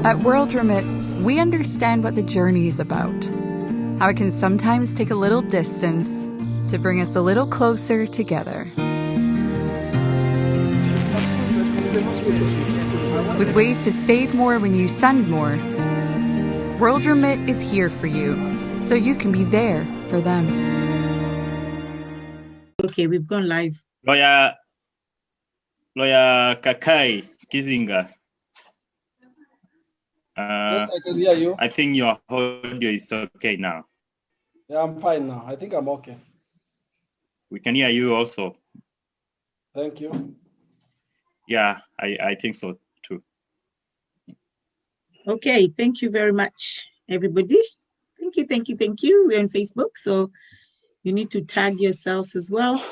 At World Remit, we understand what the journey is about, how it can sometimes take a little distance to bring us a little closer together. With ways to save more when you send more, World Remit is here for you, so you can be there for them. Okay, we've gone live. Lawyer Kakai Kizinga. Yes, I can hear you. I think your audio is okay now. Yeah, I'm fine now. I think I'm okay. We can hear you also. Thank you. Yeah, I think so too. Okay, thank you very much, everybody. Thank you. We're on Facebook, so you need to tag yourselves as well.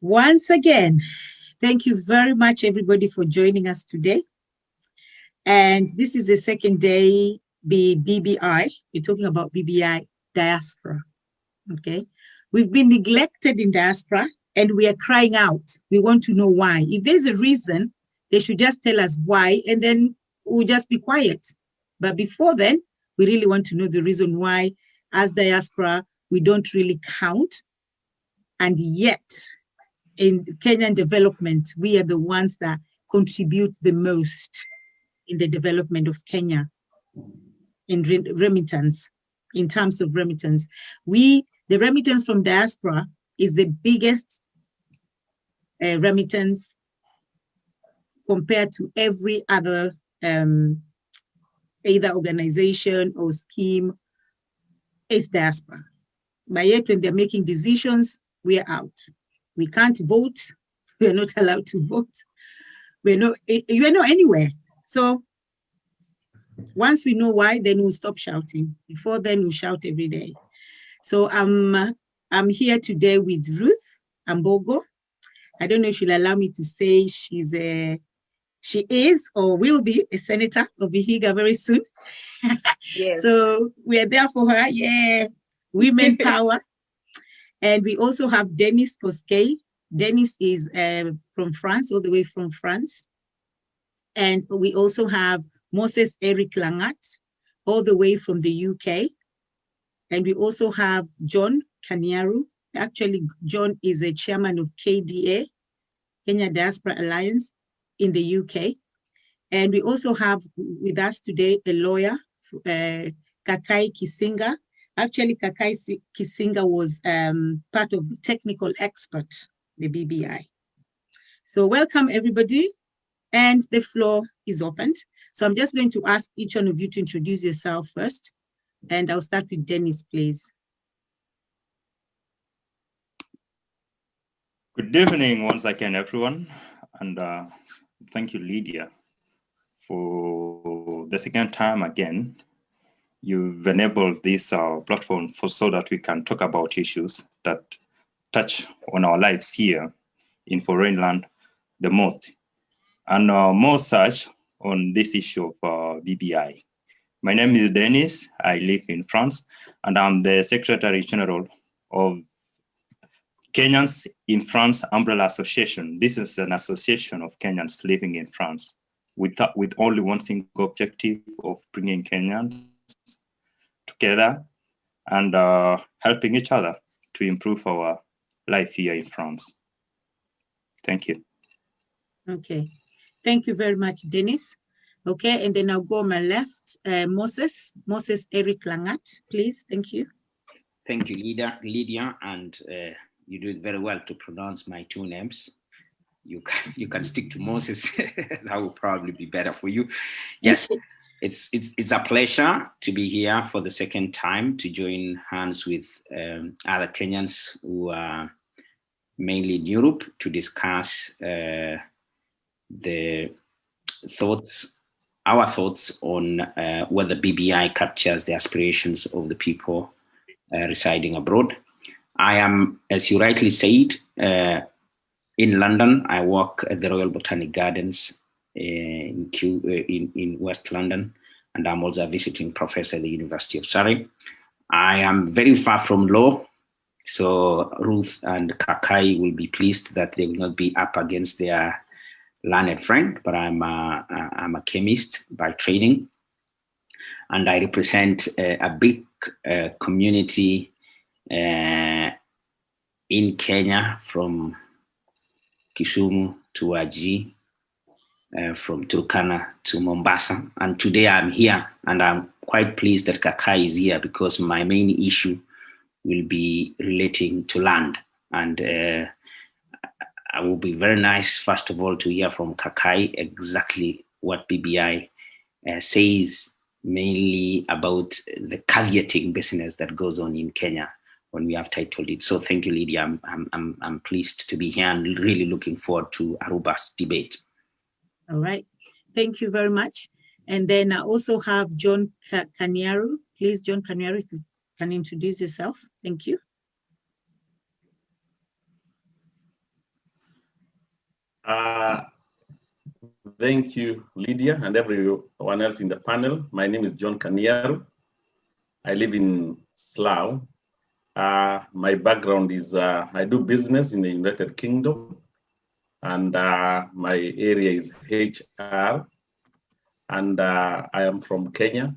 Once again, thank you very much, everybody, for joining us today. And this is the second day, BBI. We're talking about BBI diaspora, okay? We've been neglected in diaspora, and we are crying out. We want to know why. If there's a reason, they should just tell us why, and then we'll just be quiet. But before then, we really want to know the reason why, as diaspora, we don't really count. And yet, in Kenyan development, we are the ones that contribute the most in the development of Kenya in remittance, in terms of remittance. The remittance from diaspora is the biggest remittance compared to every other either organization or scheme. Is diaspora. But yet when they're making decisions, we're out. We can't vote. We're not allowed to vote. You are not anywhere. So once we know why, then we'll stop shouting. Before then, we'll shout every day. So I'm here today with Ruth Ambogo. I don't know if she'll allow me to say she is or will be a senator of Vihiga very soon. Yes. So we are there for her. Yeah, women power. And we also have Dennis Koskei. Dennis is from France, all the way from France. And we also have Moses Eric Langat, all the way from the UK. And we also have John Kanyaru. Actually, John is a chairman of KDA, Kenya Diaspora Alliance in the UK. And we also have with us today a lawyer, Kakai Kisinga. Actually, Kakai Kisinga was part of the technical expert, the BBI. So welcome, everybody. And the floor is opened. So I'm just going to ask each one of you to introduce yourself first. And I'll start with Dennis, please. Good evening once again, everyone. And thank you, Lydia, for the second time again. You've enabled this platform so that we can talk about issues that touch on our lives here in foreign land the most. And more such on this issue of BBI. My name is Dennis. I live in France, and I'm the Secretary General of Kenyans in France Umbrella Association. This is an association of Kenyans living in France with only one single objective of bringing Kenyans together and helping each other to improve our life here in France. Thank you. Okay. Thank you very much, Dennis. Okay, and then I'll go on my left. Moses Eric Langat, please. Thank you. Thank you, Lydia, and you do it very well to pronounce my two names. You can stick to Moses. That will probably be better for you. Yes, it's a pleasure to be here for the second time to join hands with other Kenyans who are mainly in Europe to discuss our thoughts on whether BBI captures the aspirations of the people residing abroad. I am, as you rightly said, in London. I work at the Royal Botanic Gardens in West London, and I'm also a visiting professor at the University of Surrey. I am very far from law, so Ruth and Kakai will be pleased that they will not be up against their learned friend, but I'm I'm a chemist by training, and I represent a big community in Kenya, from Kisumu to Wajir, from Turkana to Mombasa. And today I'm here, and I'm quite pleased that Kakai is here, because my main issue will be relating to land. And it will be very nice, first of all, to hear from Kakai exactly what BBI says, mainly about the caveating business that goes on in Kenya when we have titled it. So thank you, Lydia. I'm pleased to be here and really looking forward to a robust debate. All right. Thank you very much. And then I also have John Kanyaru. Please, John Kanyaru, if you can introduce yourself. Thank you. Thank you, Lydia, and everyone else in the panel. My name is John Kanyaru. I live in Slough. My background is I do business in the United Kingdom, and my area is HR. And I am from Kenya,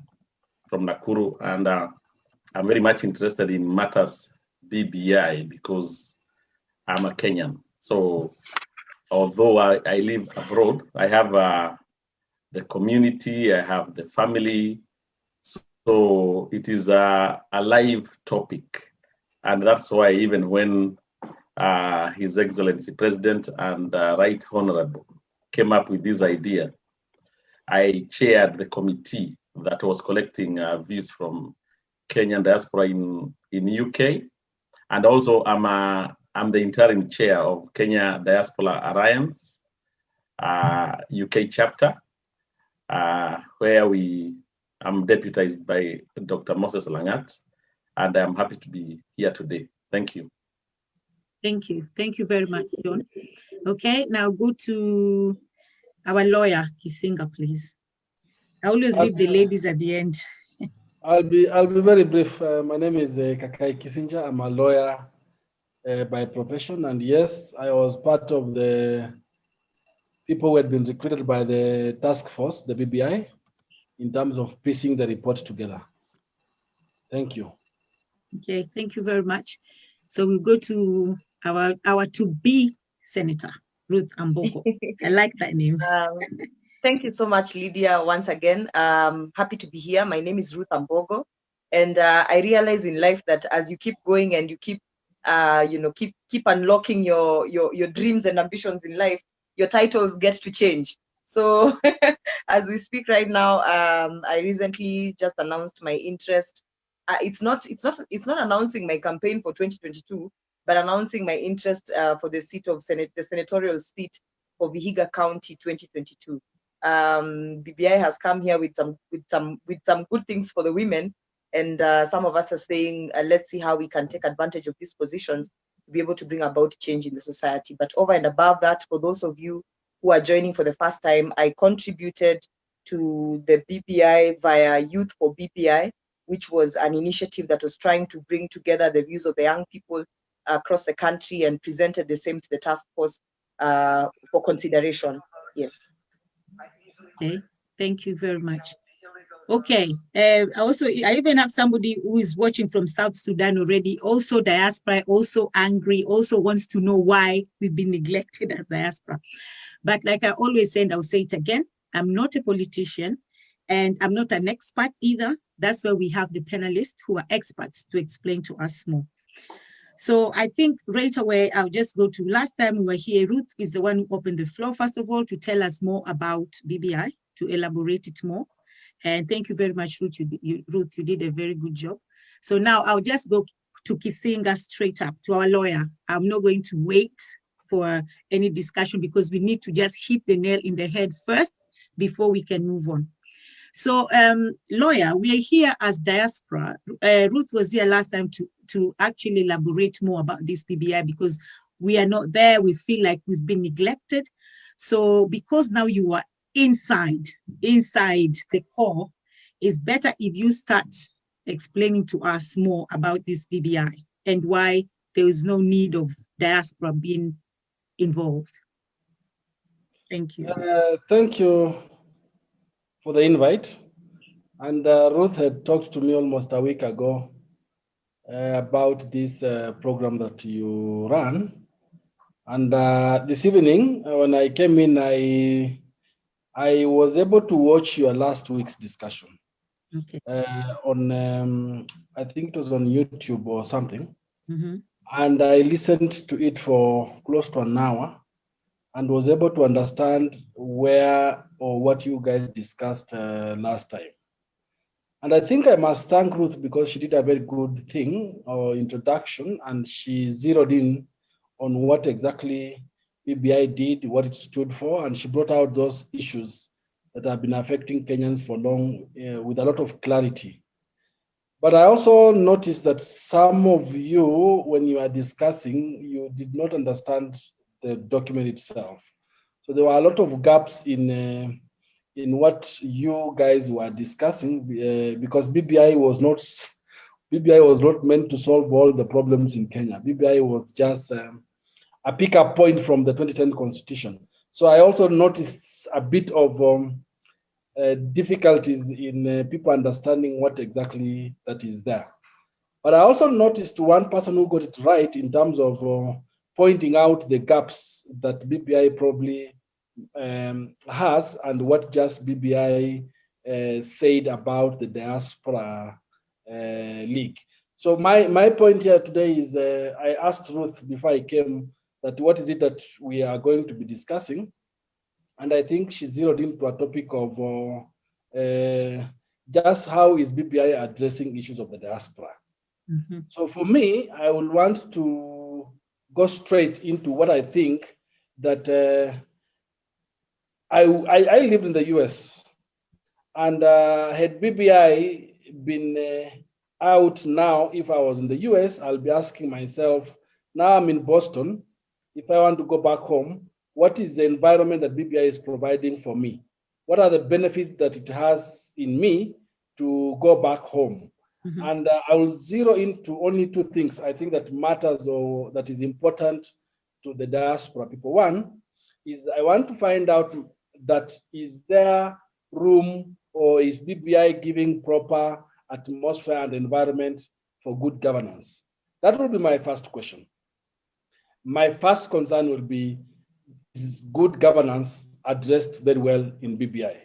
from Nakuru, and I'm very much interested in matters BBI because I'm a Kenyan. So although I live abroad, I have the community, I have the family. So it is a live topic. And that's why even when His Excellency President and Right Honorable came up with this idea, I chaired the committee that was collecting views from Kenyan diaspora in UK. And also I'm the interim chair of Kenya Diaspora Alliance, UK chapter, where I'm deputized by Dr. Moses Langat, and I'm happy to be here today. Thank you. Thank you. Thank you very much, John. Okay, now go to our lawyer, Kisinga, please. I always leave the ladies at the end. I'll be very brief. My name is Kakai Kisinja. I'm a lawyer by profession, and yes, I was part of the people who had been recruited by the task force, the BBI, in terms of piecing the report together. Thank you. Okay, thank you very much. So we'll go to our to-be senator, Ruth Ambogo. I like that name. Thank you so much, Lydia, once again. Happy to be here. My name is Ruth Ambogo. And I realize in life that as you keep going and you keep unlocking your dreams and ambitions in life, your titles get to change. So as we speak right now, I recently just announced my interest. It's not announcing my campaign for 2022, but announcing my interest for the seat of the senatorial seat for Vihiga County 2022. BBI has come here with some good things for the women, and some of us are saying, let's see how we can take advantage of these positions to be able to bring about change in the society. But over and above that, for those of you who are joining for the first time, I contributed to the BBI via Youth for BBI, which was an initiative that was trying to bring together the views of the young people across the country, and presented the same to the task force for consideration. Yes. Okay, thank you very much. Okay, I even have somebody who is watching from South Sudan already, also diaspora, also angry, also wants to know why we've been neglected as diaspora. But like I always say, and I'll say it again, I'm not a politician and I'm not an expert either. That's why we have the panelists who are experts to explain to us more. So I think right away, I'll just go to last time we were here. Ruth is the one who opened the floor, first of all, to tell us more about BBI, to elaborate it more. And thank you very much, Ruth. Ruth, you did a very good job. So now I'll just go to Kisinga straight up, to our lawyer. I'm not going to wait for any discussion because we need to just hit the nail in the head first before we can move on. So lawyer, we are here as diaspora. Ruth was here last time to actually elaborate more about this BBI because we are not there. We feel like we've been neglected. So because now you are inside the core, it's better if you start explaining to us more about this BBI and why there is no need of diaspora being involved. Thank you. Thank you, for the invite. And Ruth had talked to me almost a week ago about this program that you run. And this evening, when I came in, I was able to watch your last week's discussion. Okay. On, I think it was on YouTube or something. Mm-hmm. And I listened to it for close to an hour and was able to understand where or what you guys discussed last time. And I think I must thank Ruth because she did a very good thing or introduction, and she zeroed in on what exactly BBI did, what it stood for, and she brought out those issues that have been affecting Kenyans for long with a lot of clarity. But I also noticed that some of you, when you are discussing, you did not understand the document itself. So there were a lot of gaps in what you guys were discussing because BBI was not meant to solve all the problems in Kenya. BBI was just a pickup point from the 2010 Constitution. So I also noticed a bit of difficulties in people understanding what exactly that is there. But I also noticed one person who got it right in terms of pointing out the gaps that BBI probably has and what just BBI said about the diaspora league. So my point here today is I asked Ruth before I came that what is it that we are going to be discussing, and I think she zeroed into a topic of just how is BBI addressing issues of the diaspora. Mm-hmm. So for me, I would want to go straight into what I think that I lived in the US, and had BBI been out now, if I was in the US, I'll be asking myself, now I'm in Boston, if I want to go back home, what is the environment that BBI is providing for me? What are the benefits that it has in me to go back home? Mm-hmm. And I will zero into only two things I think that matters or that is important to the diaspora people. One is I want to find out that is there room or is BBI giving proper atmosphere and environment for good governance? That will be my first question. My first concern will be, is good governance addressed very well in BBI?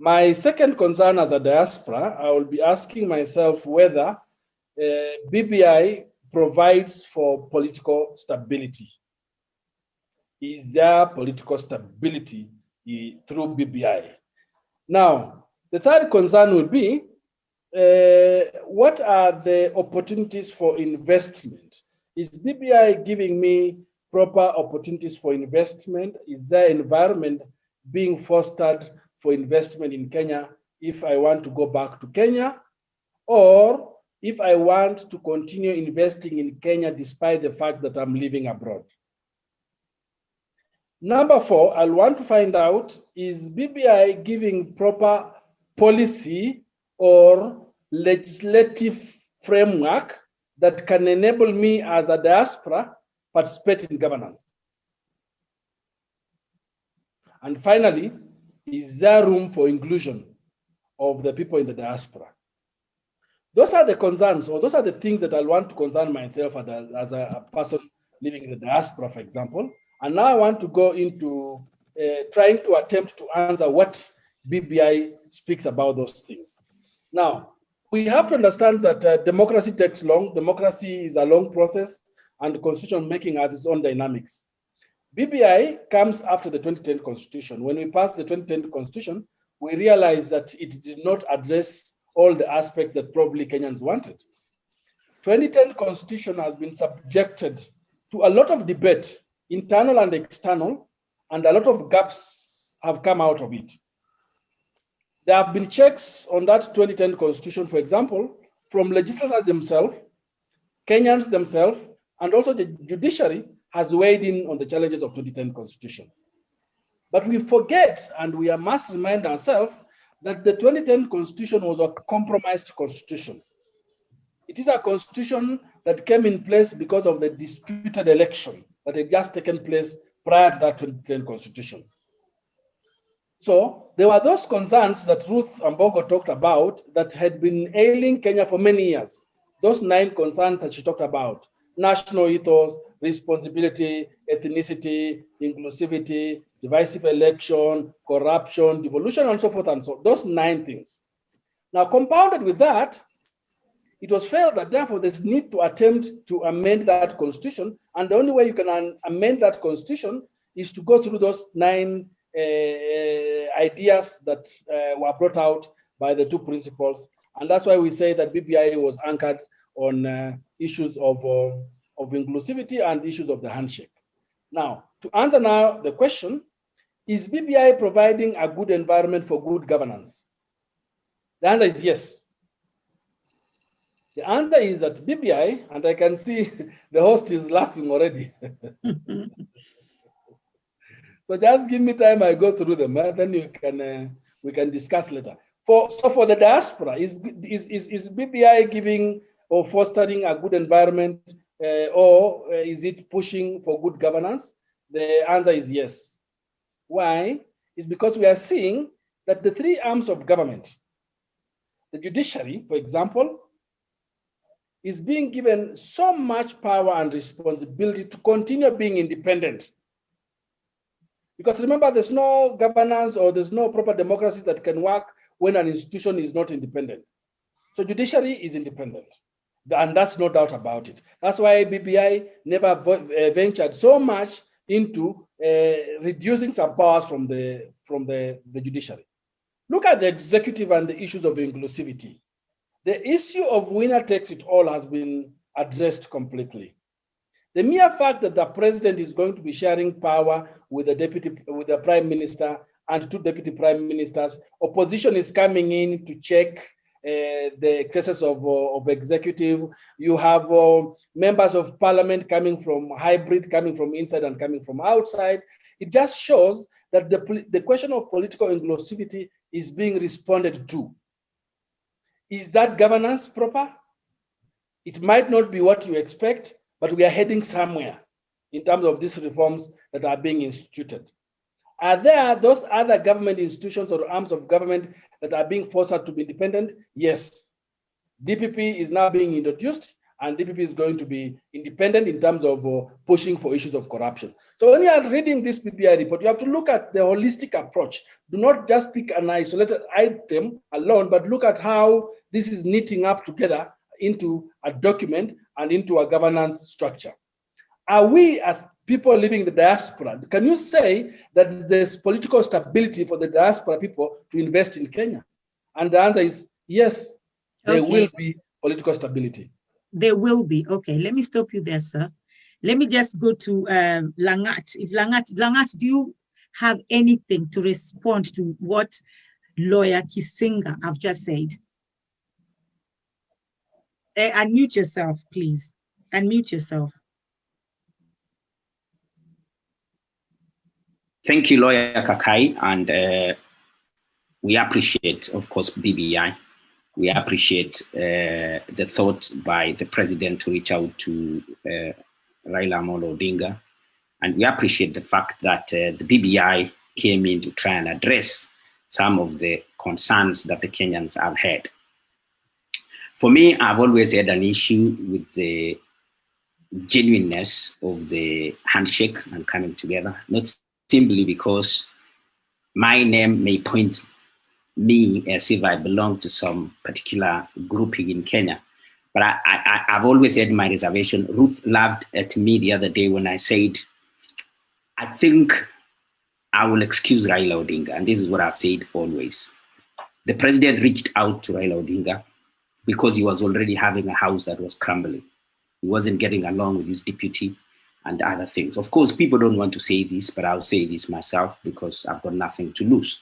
My second concern as a diaspora, I will be asking myself whether BBI provides for political stability. Is there political stability through BBI? Now, the third concern will be, what are the opportunities for investment? Is BBI giving me proper opportunities for investment? Is there environment being fostered for investment in Kenya if I want to go back to Kenya, or if I want to continue investing in Kenya despite the fact that I'm living abroad? Number four, I'll want to find out, is BBI giving proper policy or legislative framework that can enable me as a diaspora participate in governance? And finally, is there room for inclusion of the people in the diaspora? Those are the concerns, or those are the things that I want to concern myself as a person living in the diaspora, for example. And now I want to go into trying to attempt to answer what BBI speaks about those things. Now, we have to understand that democracy takes long. Democracy is a long process, and constitution making has its own dynamics. BBI comes after the 2010 Constitution. When we passed the 2010 Constitution, we realized that it did not address all the aspects that probably Kenyans wanted. 2010 Constitution has been subjected to a lot of debate, internal and external, and a lot of gaps have come out of it. There have been checks on that 2010 Constitution, for example, from legislators themselves, Kenyans themselves, and also the judiciary has weighed in on the challenges of 2010 Constitution. But we forget, and we must remind ourselves, that the 2010 Constitution was a compromised constitution. It is a constitution that came in place because of the disputed election that had just taken place prior to that 2010 Constitution. So there were those concerns that Ruth Ambogo talked about that had been ailing Kenya for many years. Those 9 concerns that she talked about: national ethos, responsibility, ethnicity, inclusivity, divisive election, corruption, devolution, and so forth and so on. Those 9 things. Now, compounded with that, it was felt that therefore there's need to attempt to amend that constitution, and the only way you can amend that constitution is to go through those 9 ideas that were brought out by the 2 principles. And that's why we say that BBI was anchored on issues of inclusivity and issues of the handshake. Now, to answer now the question, is BBI providing a good environment for good governance? The answer is yes. The answer is that BBI, and I can see the host is laughing already. So just give me time, I go through them, then we can discuss later. So for the diaspora, is BBI giving or fostering a good environment, or is it pushing for good governance? The answer is yes. Why? It's because we are seeing that the 3 arms of government, the judiciary, for example, is being given so much power and responsibility to continue being independent. Because remember, there's no governance or there's no proper democracy that can work when an institution is not independent. So judiciary is independent, and that's no doubt about it. That's why BBI never ventured so much into reducing some powers from the judiciary. Look at the executive and the issues of inclusivity. The issue of winner takes it all has been addressed completely. The mere fact that the president is going to be sharing power with the prime minister and 2 deputy prime ministers, opposition is coming in to check the excesses of executive. You have members of parliament coming from hybrid, coming from inside and coming from outside. It just shows that the question of political inclusivity is being responded to. Is that governance proper? It might not be what you expect, but we are heading somewhere in terms of these reforms that are being instituted. Are there those other government institutions or arms of government that are being forced to be independent? Yes. DPP is now being introduced, and DPP is going to be independent in terms of pushing for issues of corruption. So when you are reading this PPI report, you have to look at the holistic approach. Do not just pick an isolated item alone, but look at how this is knitting up together into a document and into a governance structure. Are we, as people living in the diaspora, can you say that there's political stability for the diaspora people to invest in Kenya? And the answer is yes, there will be political stability. There will be. Okay, let me stop you there, sir. Let me just go to Langat. If Langat, do you have anything to respond to what lawyer Kisinga have just said? Unmute yourself, please. Unmute yourself. Thank you, Lawyer Kakai, and we appreciate, of course, BBI. We appreciate the thought by the president to reach out to Raila Amolo Odinga, and we appreciate the fact that the BBI came in to try and address some of the concerns that the Kenyans have had. For me, I've always had an issue with the genuineness of the handshake and coming together, not simply because my name may point me as if I belong to some particular grouping in Kenya. But I've always had my reservation. Ruth laughed at me the other day when I said, I think I will excuse Raila Odinga. And this is what I've said always. The president reached out to Raila Odinga because he was already having a house that was crumbling. He wasn't getting along with his deputy and other things. Of course, people don't want to say this, but I'll say this myself because I've got nothing to lose.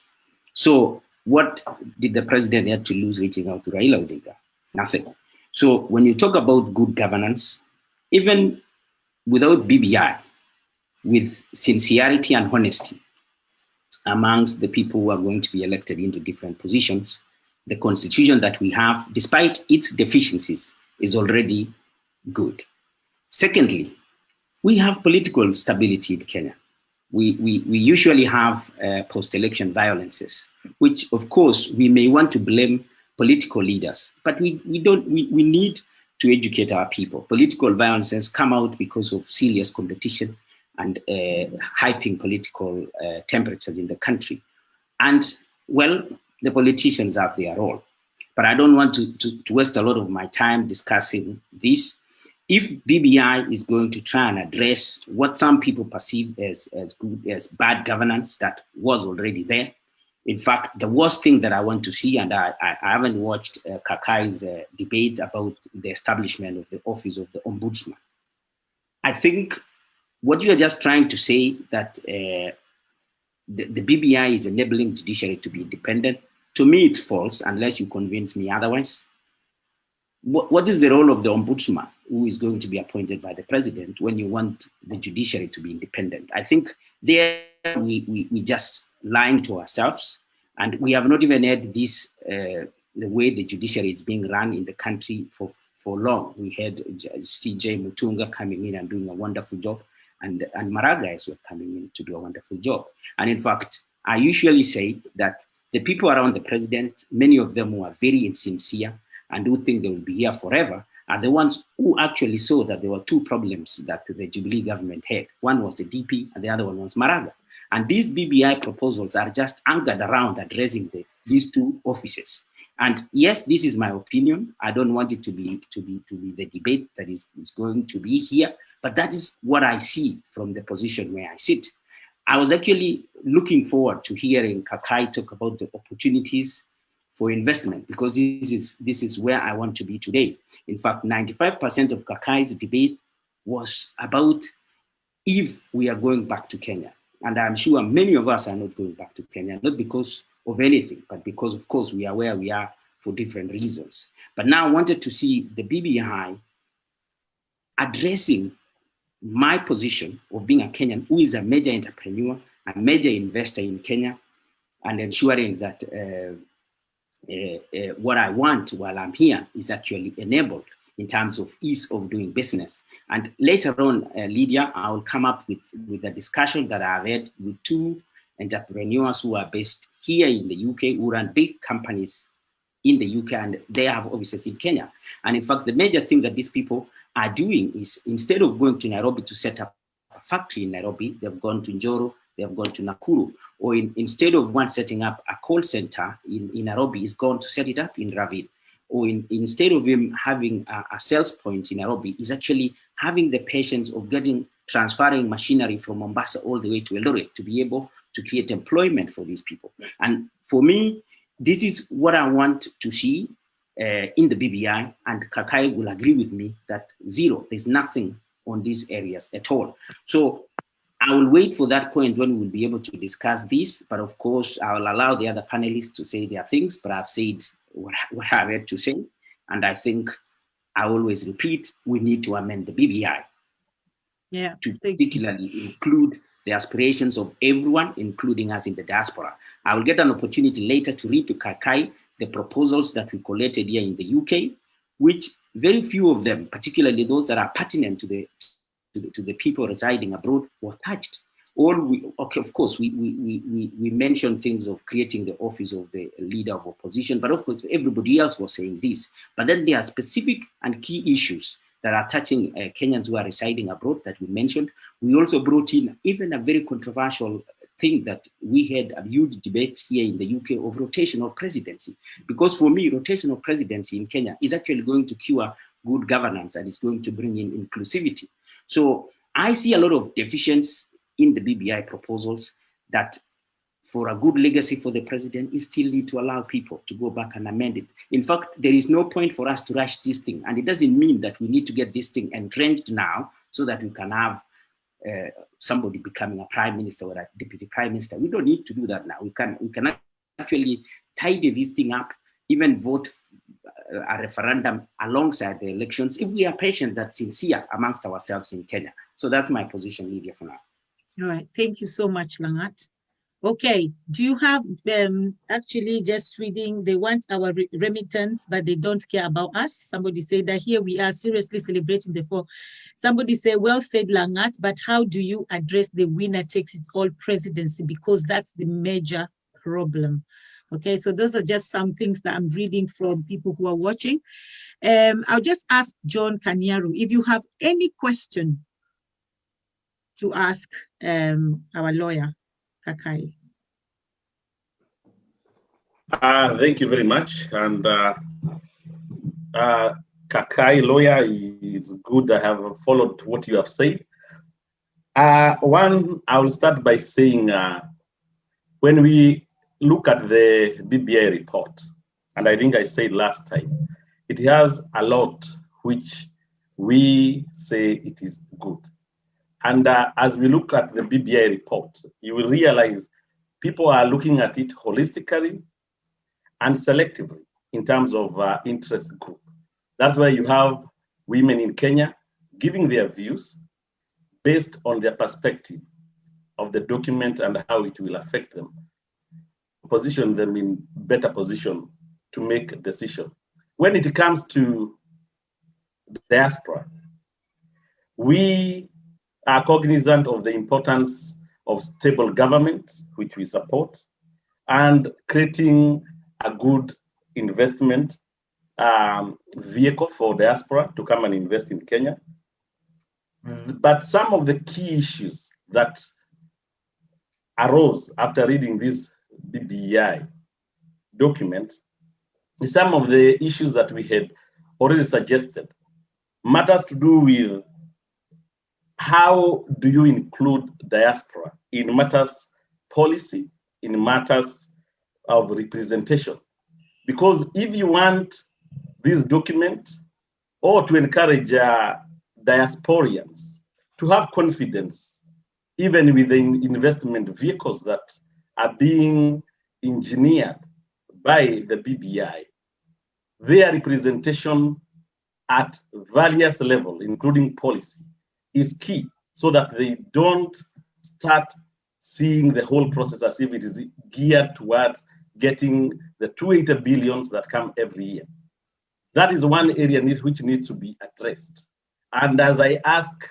So what did the president have to lose reaching out to Raila Odinga? Nothing. So when you talk about good governance, even without BBI, with sincerity and honesty amongst the people who are going to be elected into different positions, the constitution that we have, despite its deficiencies, is already good. Secondly, we have political stability in Kenya. we usually have post-election violences, which of course we may want to blame political leaders, but we need to educate our people. Political violences come out because of serious competition and hyping political temperatures in the country. And well, the politicians have their role, but I don't want to waste a lot of my time discussing this. If BBI is going to try and address what some people perceive as bad governance that was already there, in fact, the worst thing that I want to see, and I haven't watched Kakai's debate about the establishment of the office of the Ombudsman. I think what you are just trying to say that the BBI is enabling judiciary to be independent, to me it's false unless you convince me otherwise. What is the role of the Ombudsman, who is going to be appointed by the president, when you want the judiciary to be independent? I think there we just lying to ourselves, and we have not even had this, the way the judiciary is being run in the country for long. We had CJ Mutunga coming in and doing a wonderful job, and Maraga as well coming in to do a wonderful job. And in fact, I usually say that the people around the president, many of them who are very insincere and who think they will be here forever, are the ones who actually saw that there were two problems that the Jubilee government had. One was the DP and the other one was Maraga. And these BBI proposals are just anchored around addressing these two offices. And yes, this is my opinion. I don't want it to be the debate that is going to be here, but that is what I see from the position where I sit. I was actually looking forward to hearing Kakai talk about the opportunities for investment, because this is where I want to be today. In fact, 95% of Kakai's debate was about if we are going back to Kenya. And I'm sure many of us are not going back to Kenya, not because of anything, but because, of course, we are where we are for different reasons. But now I wanted to see the BBI addressing my position of being a Kenyan who is a major entrepreneur, a major investor in Kenya, and ensuring that what I want while I'm here is actually enabled in terms of ease of doing business. And later on, Lydia, I will come up with a discussion that I've had with two entrepreneurs who are based here in the UK, who run big companies in the UK, and they have offices in Kenya. And in fact, the major thing that these people are doing is, instead of going to Nairobi to set up a factory in Nairobi, they've gone to Njoro, they've gone to Nakuru, or instead of one setting up a call center in Nairobi, is gone to set it up in Ravin. Or instead of him having a sales point in Nairobi, is actually having the patience of transferring machinery from Mombasa all the way to Eldoret to be able to create employment for these people. And for me, this is what I want to see in the BBI, and Kakai will agree with me that zero, there's nothing on these areas at all. So I will wait for that point when we'll be able to discuss this, but of course I will allow the other panelists to say their things, but I've said what I had to say. And I think I always repeat, we need to amend the BBI to particularly include the aspirations of everyone, including us in the diaspora. I will get an opportunity later to read to Kakai the proposals that we collated here in the UK, which very few of them, particularly those that are pertinent to the people residing abroad, were touched. Of course, we mentioned things of creating the office of the leader of opposition, but of course, everybody else was saying this. But then there are specific and key issues that are touching Kenyans who are residing abroad that we mentioned. We also brought in even a very controversial thing that we had a huge debate here in the UK of rotational presidency. Because for me, rotational presidency in Kenya is actually going to cure good governance, and it's going to bring in inclusivity. So I see a lot of deficiencies in the BBI proposals that, for a good legacy for the president, is still need to allow people to go back and amend it. In fact, there is no point for us to rush this thing. And it doesn't mean that we need to get this thing entrenched now so that we can have somebody becoming a prime minister or a deputy prime minister. We don't need to do that now. We can actually tidy this thing up, even vote a referendum alongside the elections if we are patient and sincere amongst ourselves in Kenya. So that's my position, Lydia, for now. All right, thank you so much, Langat. Okay, do you have actually just reading, they want our remittance, but they don't care about us. Somebody said that here we are seriously celebrating the fall. Somebody said, well said, Langat, but how do you address the winner takes it all presidency? Because that's the major problem. Okay, so those are just some things that I'm reading from people who are watching. I'll just ask John Kanyaru, if you have any question to ask our lawyer, Kakai. Thank you very much. And Kakai lawyer, it's good. I have followed what you have said. One, I will start by saying when we look at the BBI report, and I think I said last time, it has a lot which we say it is good. And as we look at the BBI report, you will realize people are looking at it holistically and selectively in terms of interest group. That's why you have women in Kenya giving their views based on their perspective of the document and how it will affect them, position them in better position to make a decision. When it comes to diaspora, we are cognizant of the importance of stable government, which we support, and creating a good investment vehicle for diaspora to come and invest in Kenya. But some of the key issues that arose after reading this BBI document is some of the issues that we had already suggested. Matters to do with how do you include diaspora in matters policy, in matters of representation. Because if you want this document or to encourage diasporians to have confidence, even within investment vehicles that are being engineered by the BBI, their representation at various levels, including policy, is key so that they don't start seeing the whole process as if it is geared towards getting the 280 billions that come every year. That is one area which needs to be addressed. And as I asked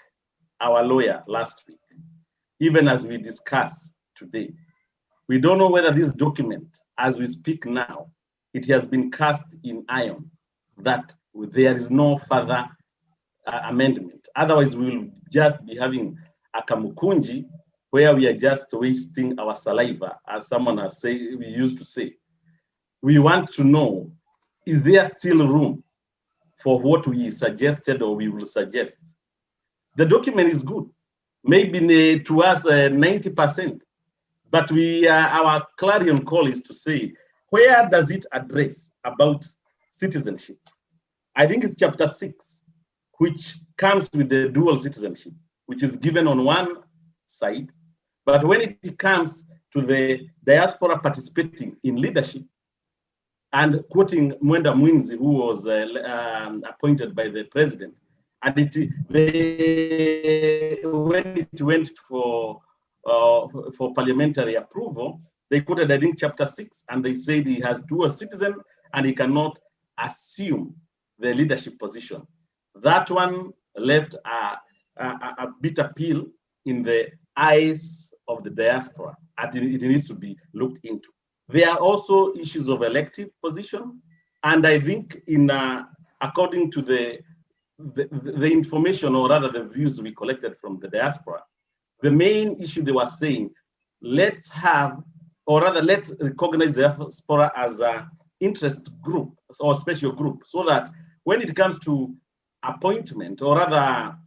our lawyer last week, even as we discuss today, we don't know whether this document, as we speak now, it has been cast in iron, that there is no further amendment. Otherwise, we will just be having a kamukunji where we are just wasting our saliva, as someone has said, we used to say. We want to know, is there still room for what we suggested or we will suggest? The document is good, maybe to us 90%, but our clarion call is to say, where does it address about citizenship? I think it's chapter 6, which comes with the dual citizenship, which is given on one side. But when it comes to the diaspora participating in leadership, and quoting Mwenda Mwinzi, who was appointed by the president, and when it went for parliamentary approval, they quoted, I think, chapter 6, and they said he has dual citizen and he cannot assume the leadership position. That one left a bitter pill in the eyes of the diaspora, and it needs to be looked into. There are also issues of elective position, and I think according to the information, or rather the views we collected from the diaspora, the main issue they were saying, let's have, or rather let's recognize the diaspora as an interest group or special group, so that when it comes to appointment, or rather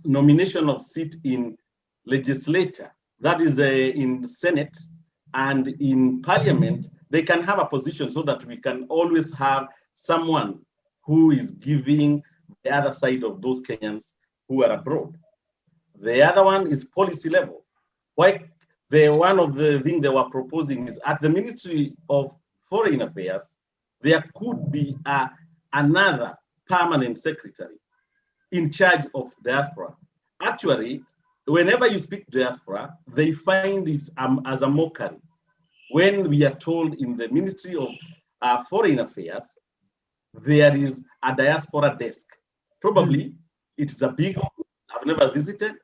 nomination of seat in legislature, that is in the Senate and in Parliament, they can have a position so that we can always have someone who is giving the other side of those Kenyans who are abroad. The other one is policy level. One of the things they were proposing is at the Ministry of Foreign Affairs, there could be another permanent secretary in charge of diaspora. Actually, whenever you speak diaspora, they find it as a mockery. When we are told in the Ministry of Foreign Affairs, there is a diaspora desk. Probably it's a big one, I've never visited,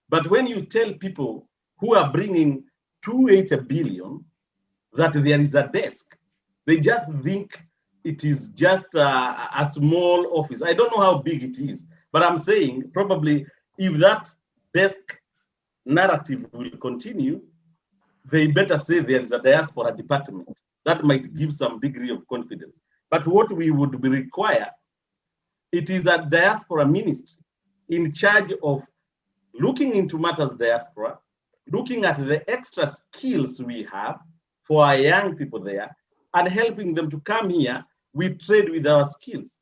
but when you tell people who are bringing 280 billion that there is a desk, they just think it is just a small office. I don't know how big it is, but I'm saying probably if that desk narrative will continue, they better say there is a diaspora department. That might give some degree of confidence. But what we would require, it is a diaspora ministry in charge of looking into matters diaspora, looking at the extra skills we have for our young people there, and helping them to come here. We trade with our skills.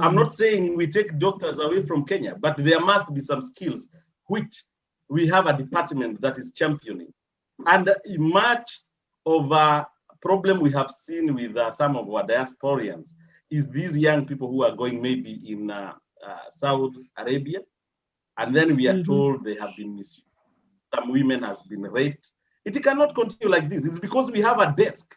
I'm not saying we take doctors away from Kenya, but there must be some skills which we have a department that is championing. And much of a problem we have seen with some of our diasporians is these young people who are going maybe in Saudi Arabia, and then we are told they have been misused. Some women has been raped. It cannot continue like this. It's because we have a desk,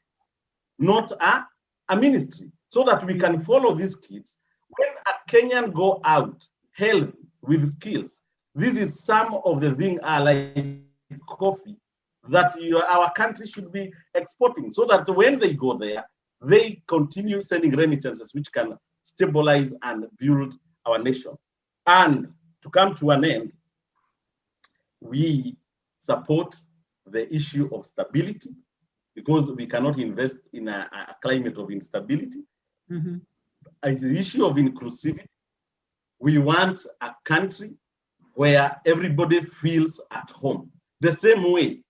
not a ministry, so that we can follow these kids. When a Kenyan go out healthy with skills, this is some of the things like coffee that our country should be exporting, so that when they go there, they continue sending remittances which can stabilize and build our nation. And to come to an end, we support the issue of stability, because we cannot invest in a climate of instability. The issue of inclusivity, we want a country where everybody feels at home. The same way,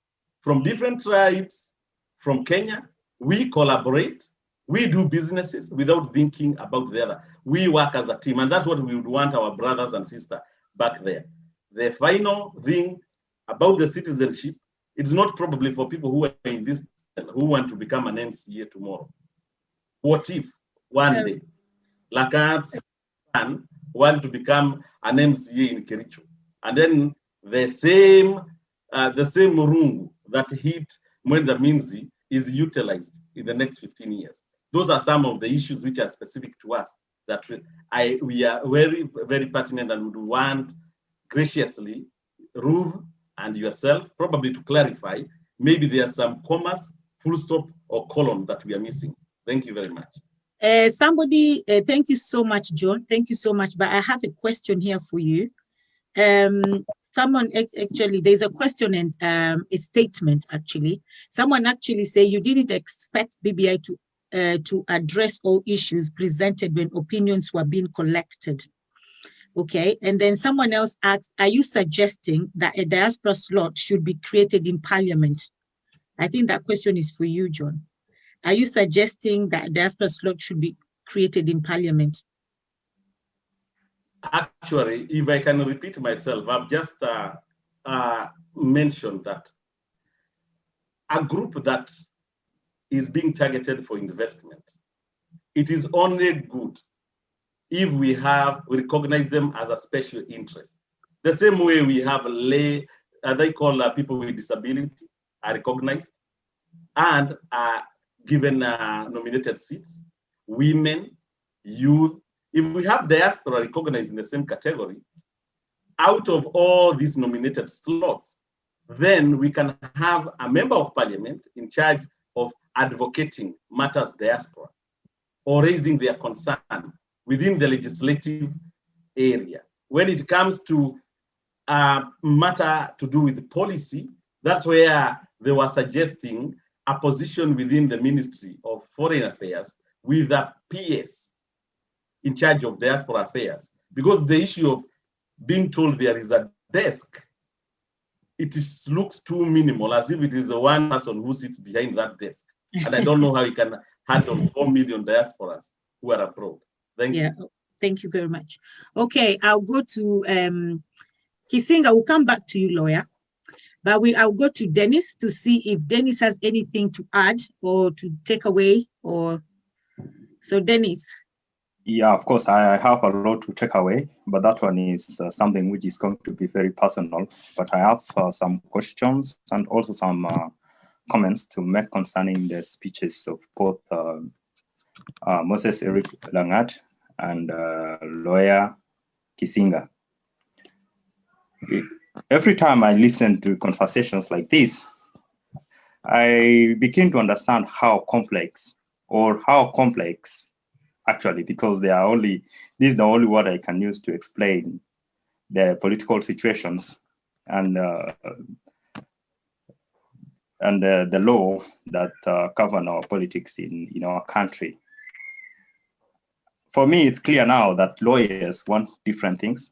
from different tribes, from Kenya, we collaborate, we do businesses without thinking about the other. We work as a team, and that's what we would want our brothers and sisters back there. The final thing about the citizenship, it's not probably for people who are in this, who want to become an MCA tomorrow. What if one day, Lakan's son want to become an MCA in Kericho, and then the same rungu that hit Mwenza Minzi is utilized in the next 15 years. Those are some of the issues which are specific to us that we are very, very pertinent, and would want graciously Ruth and yourself probably to clarify. Maybe there are some commas, full stop, or colon that we are missing. Thank you very much. Thank you so much, John. Thank you so much. But I have a question here for you. Someone actually, there's a question and a statement actually. Someone actually say you didn't expect BBI to address all issues presented when opinions were being collected. Okay, and then someone else asked, are you suggesting that a diaspora slot should be created in Parliament? I think that question is for you, John. Are you suggesting that a diaspora slot should be created in Parliament? Actually, if I can repeat myself, I've just mentioned that a group that is being targeted for investment, it is only good if we recognize them as a special interest. The same way we have they call people with disability are recognized and are given nominated seats, women, youth. If we have diaspora recognized in the same category, out of all these nominated slots, then we can have a member of parliament in charge of advocating matters diaspora or raising their concern within the legislative area. When it comes to matter to do with policy, that's where they were suggesting a position within the Ministry of Foreign Affairs with a PS in charge of diaspora affairs. Because the issue of being told there is a desk, looks too minimal, as if it is the one person who sits behind that desk. And I don't know how you can handle 4 million diasporas who are abroad. Thank you. Thank you very much. Okay, I'll go to Kisinga. We'll come back to you, lawyer. But I'll go to Dennis to see if Dennis has anything to add or to take away. So Dennis. Yeah, of course, I have a lot to take away, but that one is something which is going to be very personal. But I have some questions and also some comments to make concerning the speeches of both Moses Eric Langat and lawyer Kisinga. Every time I listen to conversations like this, I begin to understand how complex actually, because they are only, this is the only word I can use to explain the political situations and the law that govern our politics in our country. For me, it's clear now that lawyers want different things,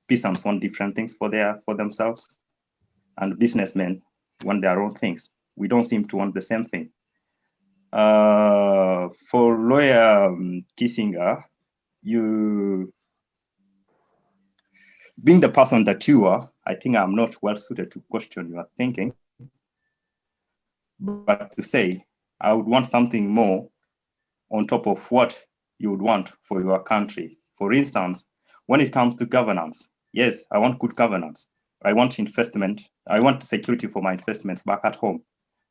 peasants want different things for themselves, and businessmen want their own things. We don't seem to want the same thing. For lawyer Kissinger, you being the person that you are, I think I'm not well suited to question your thinking. But to say, I would want something more on top of what you would want for your country. For instance, when it comes to governance, yes, I want good governance. I want investment. I want security for my investments back at home.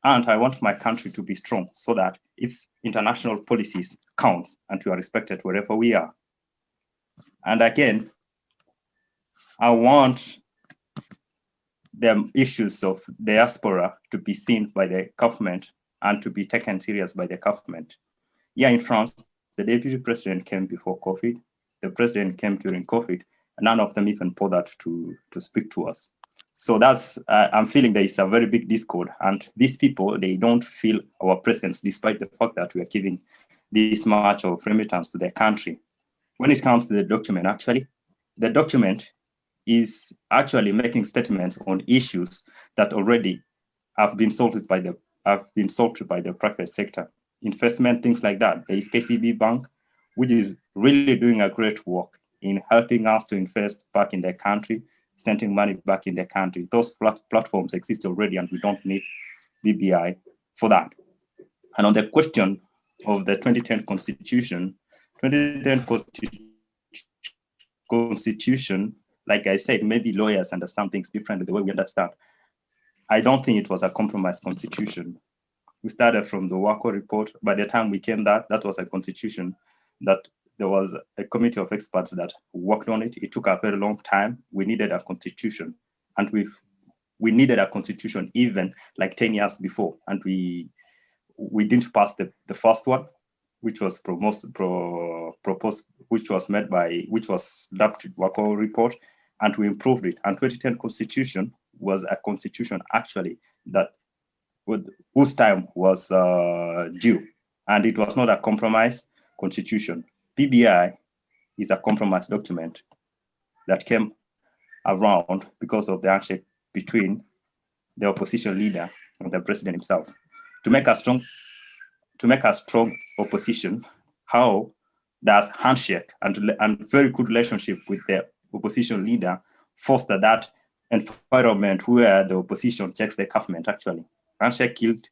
And I want my country to be strong so that its international policies counts and we are respected wherever we are. And again, I want the issues of diaspora to be seen by the government and to be taken serious by the government. Yeah, in France, the deputy president came before COVID. The president came during COVID, and none of them even bothered to speak to us. So that's, I'm feeling there is a very big discord, and these people, they don't feel our presence despite the fact that we are giving this much of remittance to their country. When it comes to the document, actually, the document is actually making statements on issues that already have been solved by the private sector. Investment, things like that. There is KCB Bank, which is really doing a great work in helping us to invest back in the country, sending money back in the country. Those platforms exist already, and we don't need BBI for that. And on the question of the 2010 Constitution, 2010 Constitution, like I said, maybe lawyers understand things differently the way we understand. I don't think it was a compromised constitution. We started from the Wako report. By the time we came that was a constitution that there was a committee of experts that worked on it. It took a very long time. We needed a constitution, and we needed a constitution even like 10 years before, and we didn't pass the first one, which was proposed, which was dubbed Wako report, and we improved it. And 2010 Constitution was a constitution actually that whose time was due, and it was not a compromised constitution. BBI is a compromised document that came around because of the handshake between the opposition leader and the president himself. To make a strong opposition, how does handshake and very good relationship with the opposition leader foster that environment where the opposition checks the government? Actually, handshake killed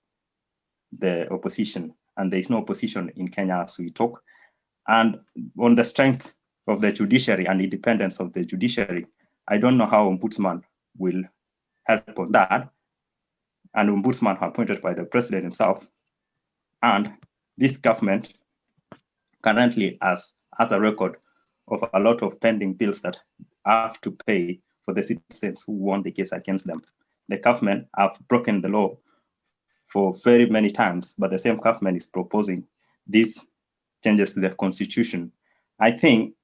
the opposition, and there is no opposition in Kenya as we talk. And on the strength of the judiciary and independence of the judiciary, I don't know how ombudsman will help on that. And ombudsman appointed by the president himself. And this government currently has a record of a lot of pending bills that have to pay for the citizens who won the case against them. The government have broken the law for very many times, but the same government is proposing these changes to the constitution. I think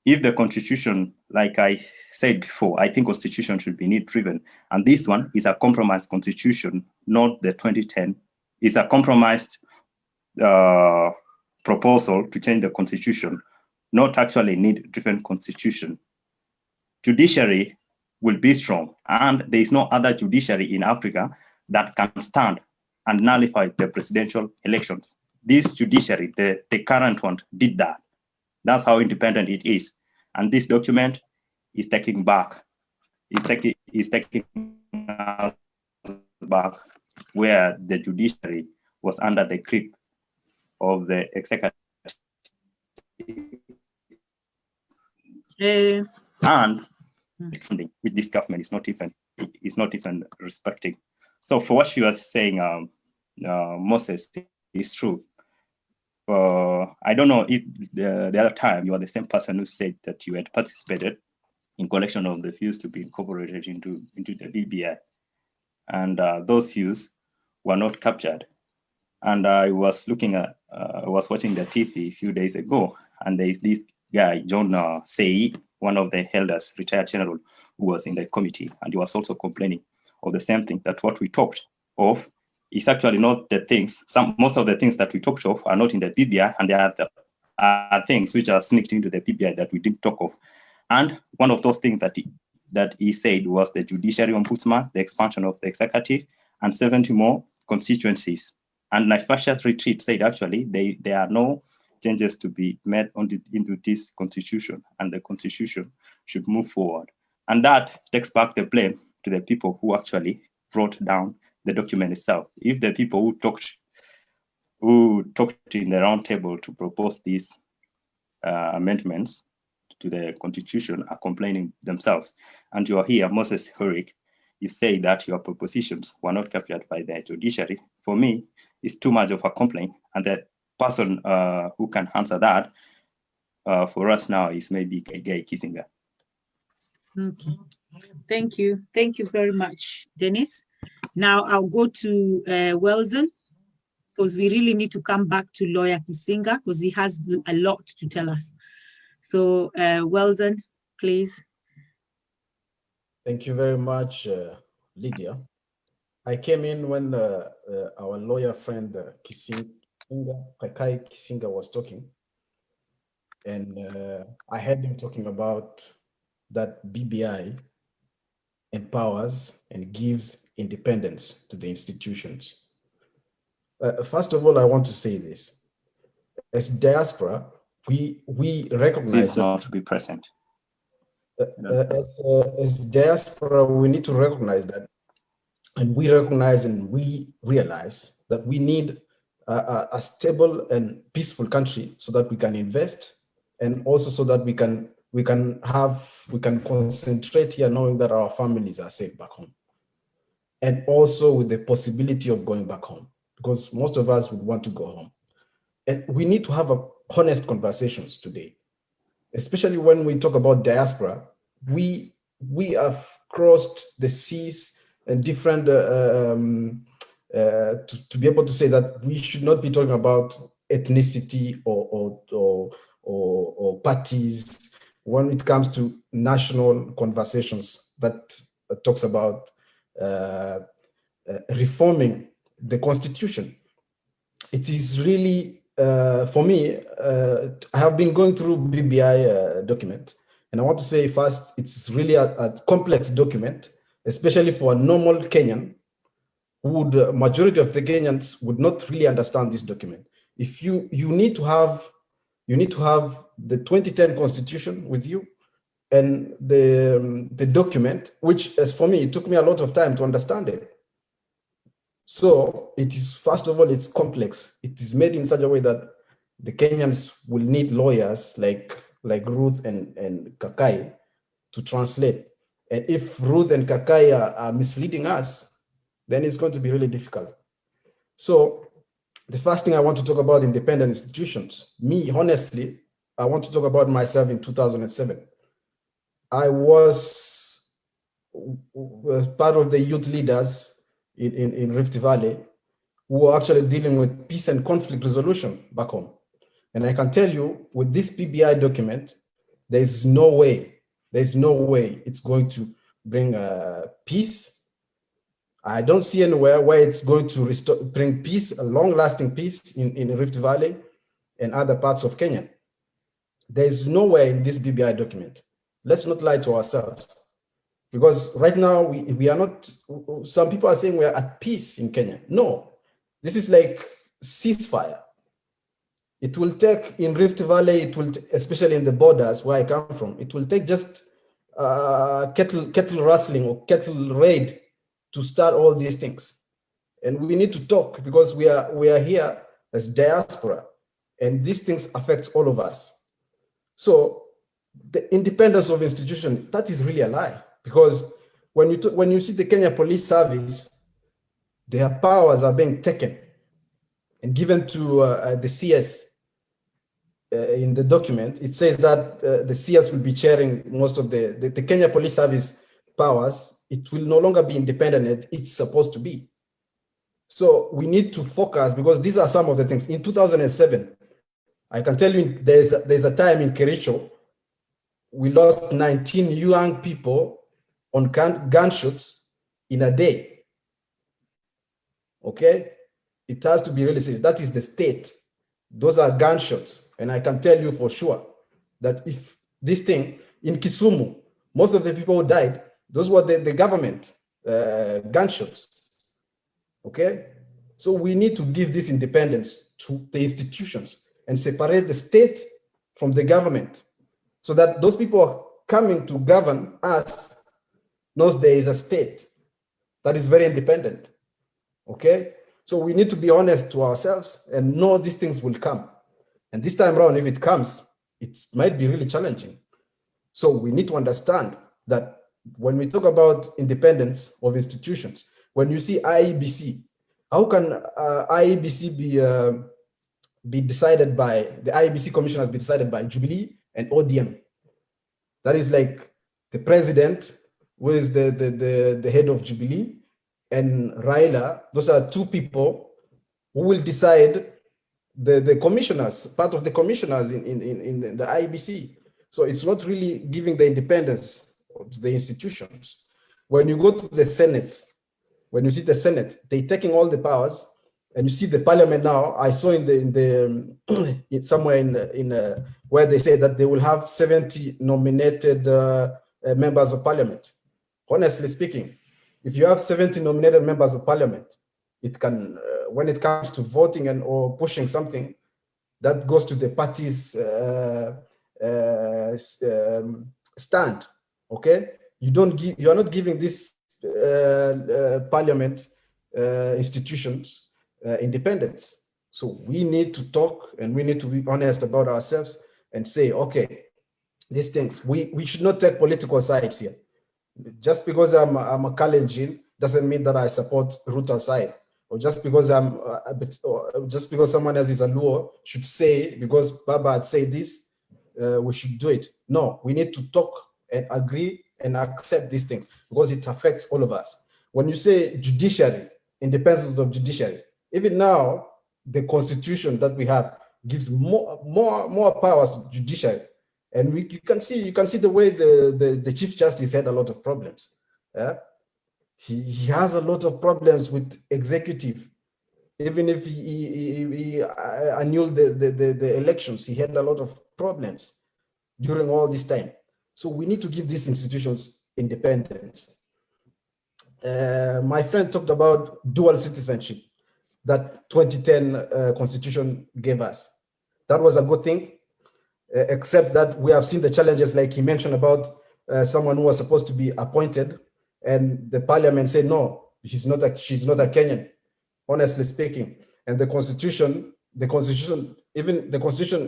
if the constitution, like I said before, I think constitution should be need-driven. And this one is a compromised constitution, not the 2010. It's a compromised proposal to change the constitution, not actually need-driven constitution. Judiciary will be strong, and there is no other judiciary in Africa that can stand and nullify the presidential elections. This judiciary, the current one, did that. That's how independent it is. And this document is taking back, is taking back where the judiciary was under the grip of the executive And funding, which this government is not even respecting. So for what you are saying, Moses, is true. I don't know if the other time you are the same person who said that you had participated in collection of the views to be incorporated into the BBI, and those views were not captured. And I was looking at, I was watching the TV a few days ago, and there is this guy, John Say, one of the elders, retired general, who was in the committee, and he was also complaining of the same thing, that what we talked of is actually not the things. Most of the things that we talked of are not in the BBI, and there are things which are sneaked into the BBI that we didn't talk of. And one of those things that he said was the judiciary ombudsman, the expansion of the executive, and 70 more constituencies. And Naivasha retreat said actually there are no changes to be made into this constitution, and the constitution should move forward. And that takes back the blame to the people who actually wrote down the document itself. If the people who talked in the round table to propose these amendments to the constitution are complaining themselves, and you are here, Moses Herrick, you say that your propositions were not captured by the judiciary, for me, it's too much of a complaint. And the person who can answer that for us now is maybe Bbi Kisinga. Okay. Thank you. Thank you very much, Dennis. Now I'll go to Weldon, because we really need to come back to Lawyer Kisinga because he has a lot to tell us. So Weldon, please. Thank you very much, Lydia. I came in when our lawyer friend Kakai Kisinga was talking, and I heard him talking about that BBI empowers and gives independence to the institutions. First of all, I want to say this. As diaspora, we recognize that not to be present. As diaspora, we need to recognize that, and we recognize and we realize that we need a stable and peaceful country so that we can invest, and also so that we can concentrate here knowing that our families are safe back home, and also with the possibility of going back home, because most of us would want to go home. And we need to have honest conversations today, especially when we talk about diaspora. We have crossed the seas and different to be able to say that we should not be talking about ethnicity or parties when it comes to national conversations that talks about reforming the constitution. It is really, for me, I have been going through BBI document, and I want to say first, it's really a complex document, especially for a normal Kenyan, who majority of the Kenyans would not really understand this document. If you need to have the 2010 constitution with you, and the document, which as for me, it took me a lot of time to understand it. So it is, first of all, it's complex. It is made in such a way that the Kenyans will need lawyers like Ruth and Kakai to translate. And if Ruth and Kakai are misleading us, then it's going to be really difficult. So the first thing I want to talk about independent institutions. Me, honestly, I want to talk about myself in 2007. I was part of the youth leaders in Rift Valley who were actually dealing with peace and conflict resolution back home. And I can tell you, with this BBI document, there's no way it's going to bring peace. I don't see anywhere where it's going to bring peace, a long-lasting peace in Rift Valley and other parts of Kenya. There's nowhere in this BBI document. Let's not lie to ourselves. Because right now, we are not, some people are saying we are at peace in Kenya. No, this is like ceasefire. It will take, in Rift Valley, it will, especially in the borders where I come from, it will take just kettle rustling or kettle raid to start all these things. And we need to talk, because we are here as diaspora, and these things affect all of us. So the independence of institution, that is really a lie. Because when you see the Kenya Police Service, their powers are being taken and given to the CS. In the document, it says that the CS will be chairing most of the Kenya Police Service powers. It will no longer be independent. It's supposed to be. So we need to focus, because these are some of the things. In 2007, I can tell you there's a time in Kericho, we lost 19 young people on gunshots in a day. Okay? It has to be really serious. That is the state. Those are gunshots. And I can tell you for sure that if this thing in Kisumu, most of the people who died, those were the government gunshots. Okay? So we need to give this independence to the institutions and separate the state from the government, so that those people are coming to govern us knows there is a state that is very independent. Okay? So we need to be honest to ourselves and know these things will come. And this time around, if it comes, it might be really challenging. So we need to understand that when we talk about independence of institutions, when you see IEBC, how can IEBC be decided by, the IEBC commission has been decided by Jubilee and ODM? That is like the president, who is the head of Jubilee, and Raila. Those are two people who will decide the commissioners, part of the commissioners in the IEBC. So it's not really giving the independence to the institutions. When you go to the Senate, when you see the Senate, they're taking all the powers, and you see the parliament now. I saw somewhere in where they say that they will have 70 nominated members of parliament. Honestly speaking, if you have 70 nominated members of parliament, it can, when it comes to voting or pushing something, that goes to the party's stand. Okay, you are not giving this parliament institutions independence. So we need to talk, and we need to be honest about ourselves and say, okay, these things, we should not take political sides here. Just because I'm a Kalenjin doesn't mean that I support Ruto's side, or just because just because someone else is a Luo should say, because Baba had said this, we should do it. No, we need to talk and agree and accept these things, because it affects all of us. When you say judiciary, independence of judiciary, even now, the constitution that we have gives more powers to judiciary. And you can see the way the Chief Justice had a lot of problems. Yeah? He has a lot of problems with executive. Even if he annulled the elections, he had a lot of problems during all this time. So we need to give these institutions independence. My friend talked about dual citizenship that 2010 constitution gave us. That was a good thing, except that we have seen the challenges, like he mentioned about someone who was supposed to be appointed, and the parliament said, no, she's not a Kenyan, honestly speaking. And the constitution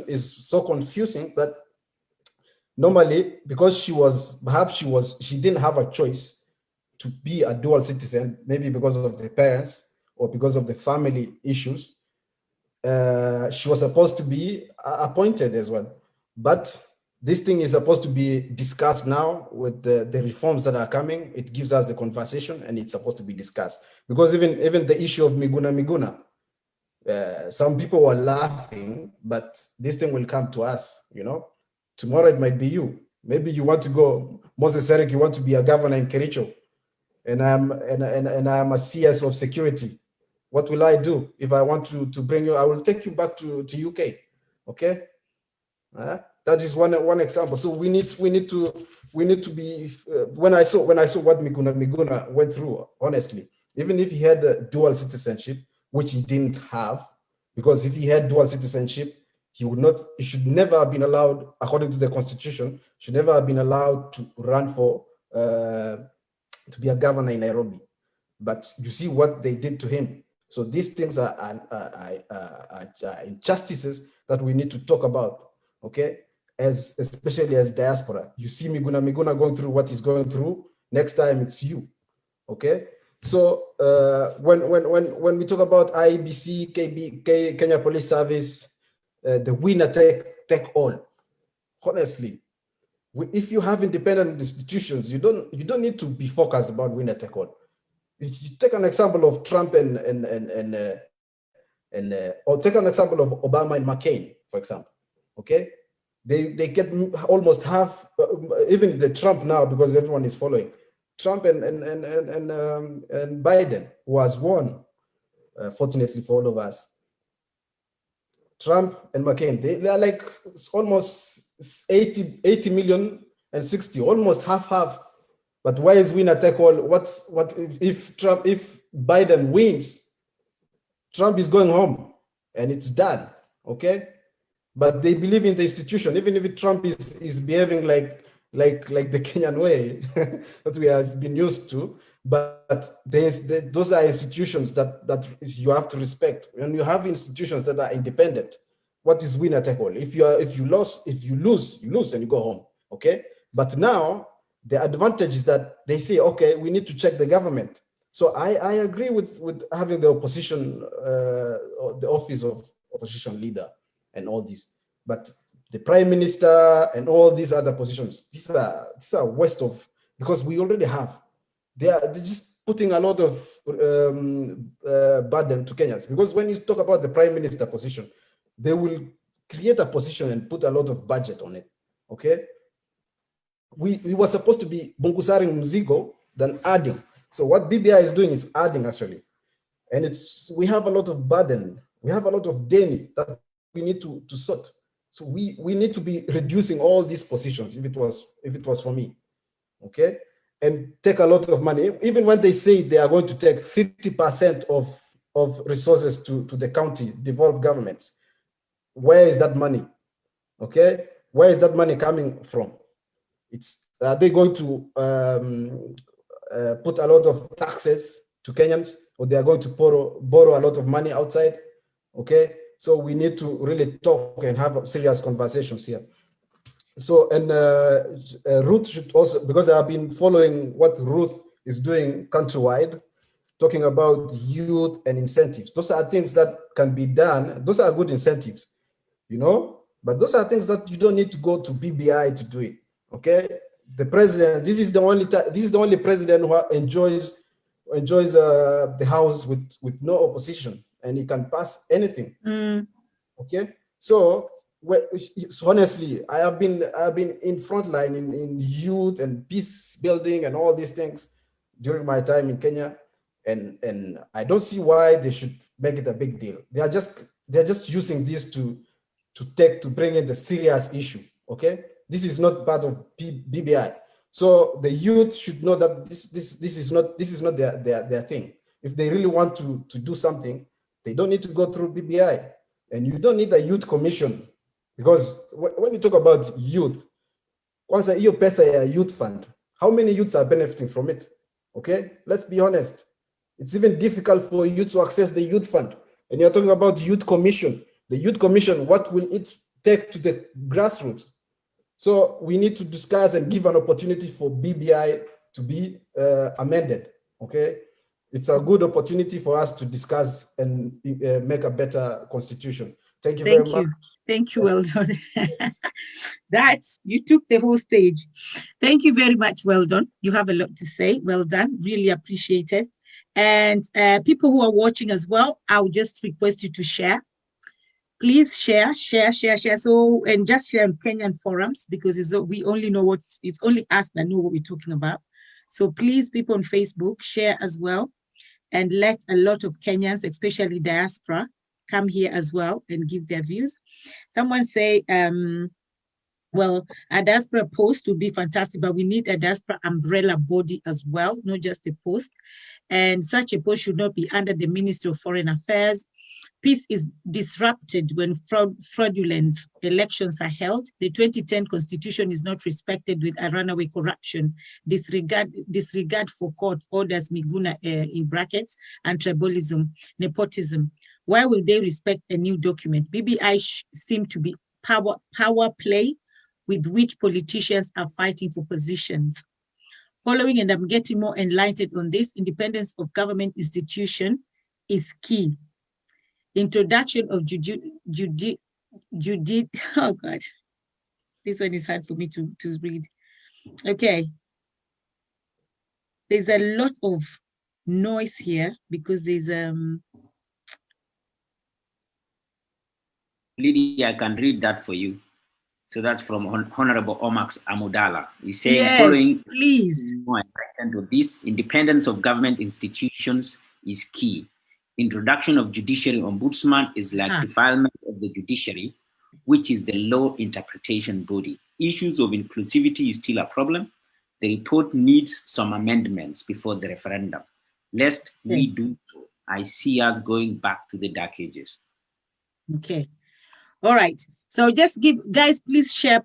is so confusing that normally, because she didn't have a choice to be a dual citizen, maybe because of the parents or because of the family issues, she was supposed to be appointed as well. But this thing is supposed to be discussed now with the reforms that are coming. It gives us the conversation, and it's supposed to be discussed. Because even the issue of Miguna, some people were laughing, but this thing will come to us, you know. Tomorrow it might be you. Maybe you want to go, Moses Eric, you want to be a governor in Kericho, and I'm a CS of security. What will I do if I want to bring you? I will take you back to UK. Okay, that is one example. So we need to be. When I saw what Miguna went through, honestly, even if he had a dual citizenship, which he didn't have, because if he had dual citizenship, he should never have been allowed, according to the constitution, should never have been allowed to run for to be a governor in Nairobi. But you see what they did to him. So these things are injustices that we need to talk about, okay? especially as diaspora. You see Miguna going through what he's going through. Next time it's you, okay? So when we talk about IEBC, Kenya Police Service, the winner take all. Honestly, if you have independent institutions, you don't need to be focused about winner take all. You take an example of Trump or take an example of Obama and McCain, for example. Okay, they get almost half, even the Trump now, because everyone is following Trump and Biden, who has won, fortunately for all of us. Trump and McCain, they are like almost 80 million and 60, almost half. But why is winner take all? What if Biden wins? Trump is going home and it's done, okay? But they believe in the institution, even if Trump is behaving like the Kenyan way that we have been used to. But those are institutions that you have to respect. When you have institutions that are independent, what is winner take all? If you lose, you lose and you go home, okay? But now the advantage is that they say, okay, we need to check the government. So I agree with having the opposition, the office of opposition leader and all this. But the prime minister and all these other positions, these are waste of, because we already have. They're just putting a lot of burden to Kenyans. Because when you talk about the prime minister position, they will create a position and put a lot of budget on it, okay? We were supposed to be bungusaring mzigo than adding. So what BBI is doing is adding, actually. And we have a lot of burden. We have a lot of deni that we need to sort. So we need to be reducing all these positions if it was for me, okay? And take a lot of money. Even when they say they are going to take 50% of resources to the county, devolved governments, where is that money, okay? Where is that money coming from? Are they going to put a lot of taxes to Kenyans, or they are going to borrow a lot of money outside? Okay, so we need to really talk and have serious conversations here. So, and Ruth should also, because I have been following what Ruth is doing countrywide, talking about youth and incentives. Those are things that can be done. Those are good incentives, you know, but those are things that you don't need to go to BBI to do it. Okay, the president. This is the only president who enjoys the house with no opposition, and he can pass anything. Okay, so honestly, I have been in frontline in youth and peace building and all these things during my time in Kenya, and I don't see why they should make it a big deal. They're just using this to bring in the serious issue. Okay. This is not part of BBI. So the youth should know that this is not their thing. If they really want to do something, they don't need to go through BBI. And you don't need a youth commission, because when you talk about youth, once a year pesa a youth fund, how many youths are benefiting from it? Okay, let's be honest. It's even difficult for youth to access the youth fund. And you're talking about youth commission. The youth commission, what will it take to the grassroots? So we need to discuss and give an opportunity for BBI to be amended, okay? It's a good opportunity for us to discuss and make a better constitution. Thank you very much. Thank you, well done. You took the whole stage. Thank you very much, well done. You have a lot to say, well done, really appreciated. And people who are watching as well, I would just request you to share. Please share. So, and just share in Kenyan forums, because we only know it's only us that know what we're talking about. So please, people on Facebook, share as well, and let a lot of Kenyans, especially diaspora, come here as well and give their views. Someone say, well, a diaspora post would be fantastic, but we need a diaspora umbrella body as well, not just a post. And such a post should not be under the Ministry of Foreign Affairs. Peace is disrupted when fraudulent elections are held. The 2010 constitution is not respected with a runaway corruption, disregard for court orders, Miguna in brackets, and tribalism, nepotism. Why will they respect a new document? BBI seem to be power play with which politicians are fighting for positions. Following, and I'm getting more enlightened on this, independence of government institution is key. Introduction of oh God, this one is hard for me to read. Okay. There's a lot of noise here because there's Lydia, I can read that for you. So that's from Honorable Omax Amudala. He's saying, yes, following please. more to this, independence of government institutions is key. Introduction of judiciary ombudsman is like defilement of the judiciary, which is the law interpretation body. Issues of inclusivity is still a problem. The report needs some amendments before the referendum. Lest we do so, I see us going back to the dark ages. Okay. All right. So just give, guys, please share.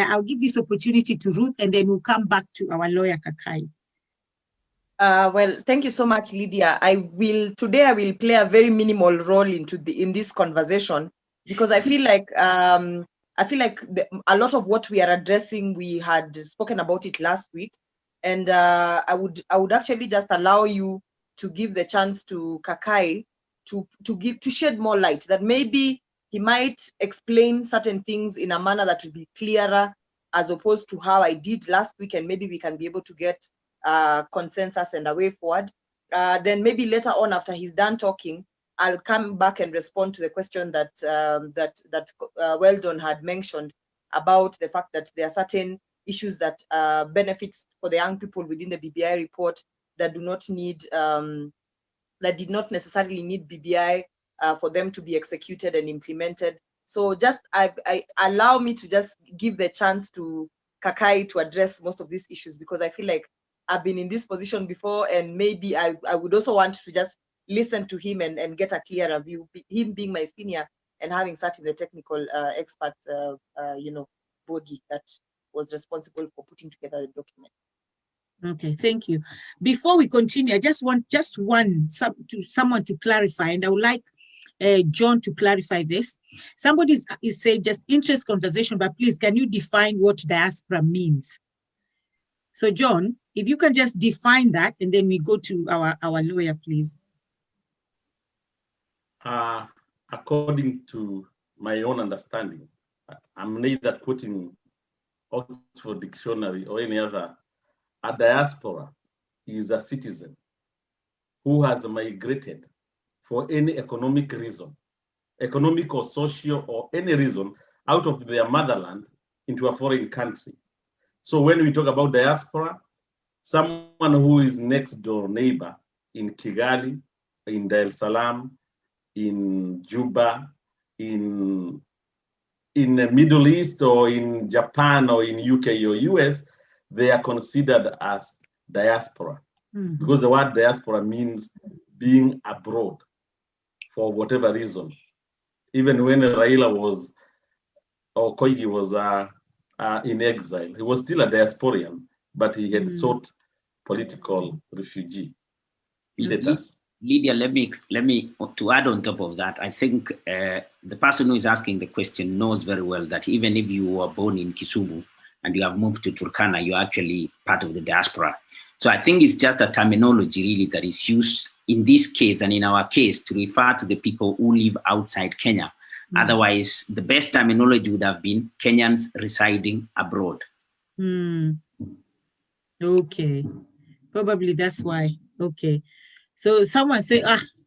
I'll give this opportunity to Ruth, and then we'll come back to our lawyer, Kakai. Well, thank you so much, Lydia. Today I will play a very minimal role in this conversation, because I feel like a lot of what we are addressing, we had spoken about it last week, and I would actually just allow you to give the chance to Kakai to shed more light, that maybe he might explain certain things in a manner that will be clearer as opposed to how I did last week, and maybe we can be able to get consensus and a way forward. Then maybe later on, after he's done talking, I'll come back and respond to the question that Weldon had mentioned about the fact that there are certain issues that benefits for the young people within the BBI report that do not need, that did not necessarily need BBI for them to be executed and implemented. So just I allow me to just give the chance to Kakai to address most of these issues, because I feel like I've been in this position before, and maybe I would also want to just listen to him and get a clearer view, him being my senior and having sat in the technical experts body that was responsible for putting together the document. Okay, thank you. Before we continue, I just want someone to clarify, and I would like John to clarify this. Somebody is saying just interest conversation, but please, can you define what diaspora means? So John, if you can just define that, and then we go to our lawyer, please. According to my own understanding, I'm neither quoting Oxford Dictionary or any other. A diaspora is a citizen who has migrated for any economic reason, economic or social or any reason, out of their motherland into a foreign country. So when we talk about diaspora, someone who is next door neighbor in Kigali, in Dar es Salaam, in Juba, in the Middle East, or in Japan, or in UK or US, they are considered as diaspora. Because the word diaspora means being abroad for whatever reason. Even when Raila was, or Koigi was in exile, he was still a diasporian, but he had sought political refugee status. Lydia, let me to add on top of that. I think the person who is asking the question knows very well that even if you were born in Kisumu and you have moved to Turkana, you're actually part of the diaspora. So I think it's just a terminology really that is used in this case and in our case to refer to the people who live outside Kenya. Otherwise, the best terminology would have been Kenyans residing abroad. Okay, probably that's why. Okay, so someone say,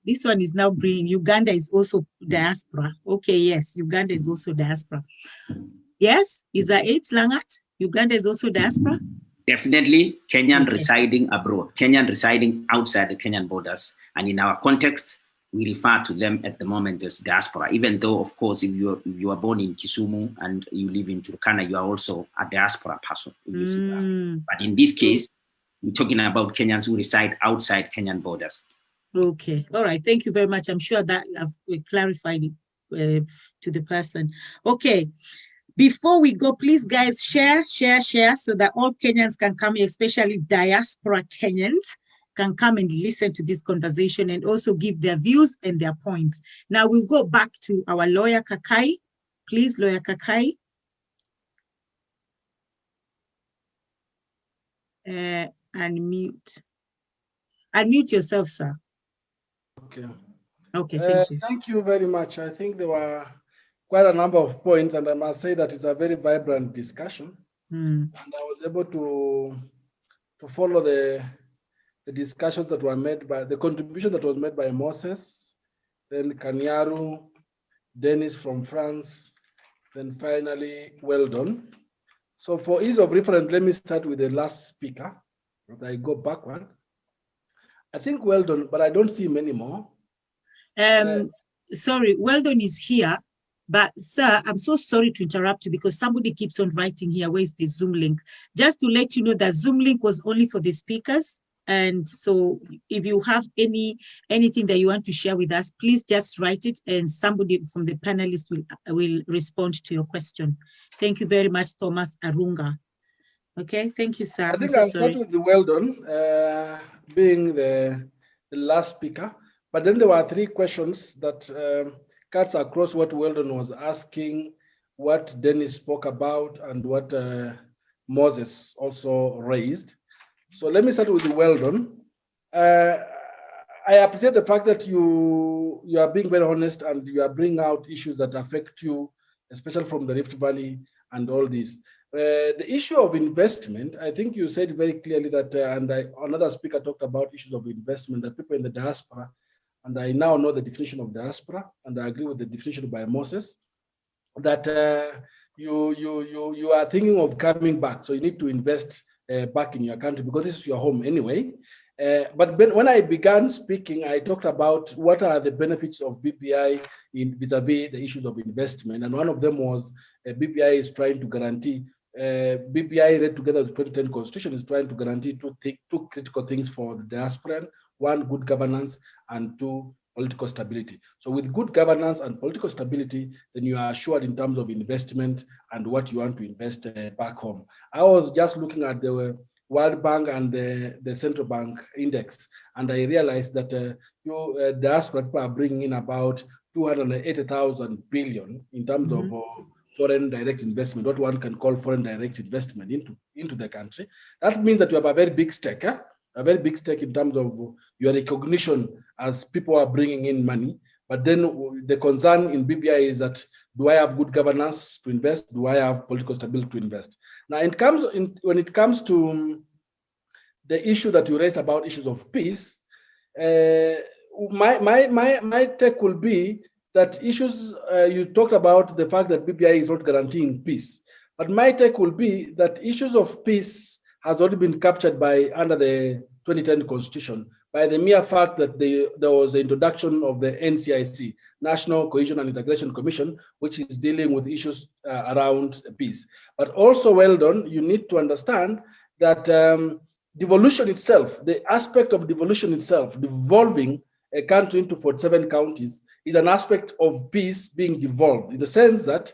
this one is now bringing Uganda is also diaspora. Okay, yes, Uganda is also diaspora. Yes, is that it, Langat? Uganda is also diaspora? Definitely Kenyan residing abroad, Kenyan residing outside the Kenyan borders. And in our context, we refer to them at the moment as diaspora, even though, of course, if you are born in Kisumu and you live in Turkana, you are also a diaspora person. But in this case, we're talking about Kenyans who reside outside Kenyan borders. Okay, all right, thank you very much. I'm sure that I've clarified it to the person. Okay, before we go, please guys, share so that all Kenyans can come, especially diaspora Kenyans, can come and listen to this conversation and also give their views and their points. Now we'll go back to our lawyer Kakai. Please, lawyer Kakai. Unmute. Unmute yourself, sir. Okay. Okay, thank you. Thank you very much. I think there were quite a number of points, and I must say that it's a very vibrant discussion. And I was able to follow the discussions that were made by the contribution that was made by Moses, then Kanyaru, Dennis from France, then finally Weldon. So for ease of reference, let me start with the last speaker. As I go backward, I think Weldon, but I don't see him anymore. Sorry, Weldon is here, but sir, I'm so sorry to interrupt you because somebody keeps on writing here, where's the Zoom link? Just to let you know that Zoom link was only for the speakers. And so if you have anything that you want to share with us, please just write it and somebody from the panelists will respond to your question. Thank you very much, Thomas Arunga. Okay, thank you, sir. I think I'll start with the Weldon being the last speaker, but then there were three questions that cuts across what Weldon was asking, what Dennis spoke about, and what Moses also raised. So let me start with the Weldon. I appreciate the fact that you are being very honest and you are bringing out issues that affect you, especially from the Rift Valley and all this. The issue of investment, I think you said very clearly that, another speaker talked about issues of investment, that people in the diaspora, and I now know the definition of diaspora, and I agree with the definition by Moses, that you are thinking of coming back, so you need to invest back in your country because this is your home anyway. But when I began speaking, I talked about what are the benefits of BBI vis-a-vis the issues of investment, and one of them was BBI is trying to guarantee. BBI, read together with the 2010 Constitution, is trying to guarantee two critical things for the diaspora: one, good governance, and two, political stability. So with good governance and political stability, then you are assured in terms of investment and what you want to invest back home. I was just looking at the World Bank and the Central Bank Index, and I realized that diaspora people are bringing in about 280,000 billion in terms of foreign direct investment, what one can call foreign direct investment into the country. That means that you have a very big stake, a very big stake in terms of your recognition as people are bringing in money. But then the concern in BBI is that, do I have good governance to invest? Do I have political stability to invest? Now, when it comes to the issue that you raised about issues of peace, my take will be that issues, you talked about the fact that BBI is not guaranteeing peace. But my take will be that issues of peace has already been captured under the 2010 Constitution by the mere fact that there was the introduction of the NCIC, National Cohesion and Integration Commission, which is dealing with issues around peace. But also, Weldon, you need to understand that devolution itself, the aspect of devolution itself, devolving a country into 47 counties, is an aspect of peace being devolved, in the sense that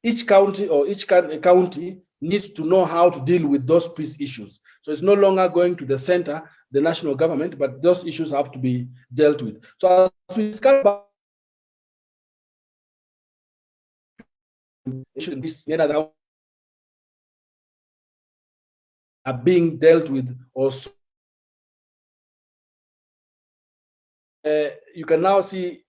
each county or each county needs to know how to deal with those peace issues. So it's no longer going to the center, the national government, but those issues have to be dealt with. So as we discuss about issues are being dealt with, also you can now see,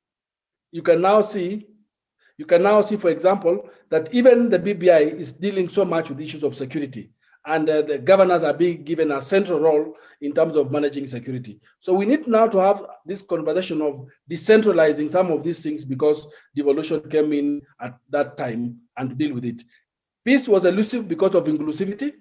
for example, that even the BBI is dealing so much with issues of security, and the governors are being given a central role in terms of managing security. So we need now to have this conversation of decentralizing some of these things, because devolution came in at that time, and to deal with it. Peace was elusive because of inclusivity.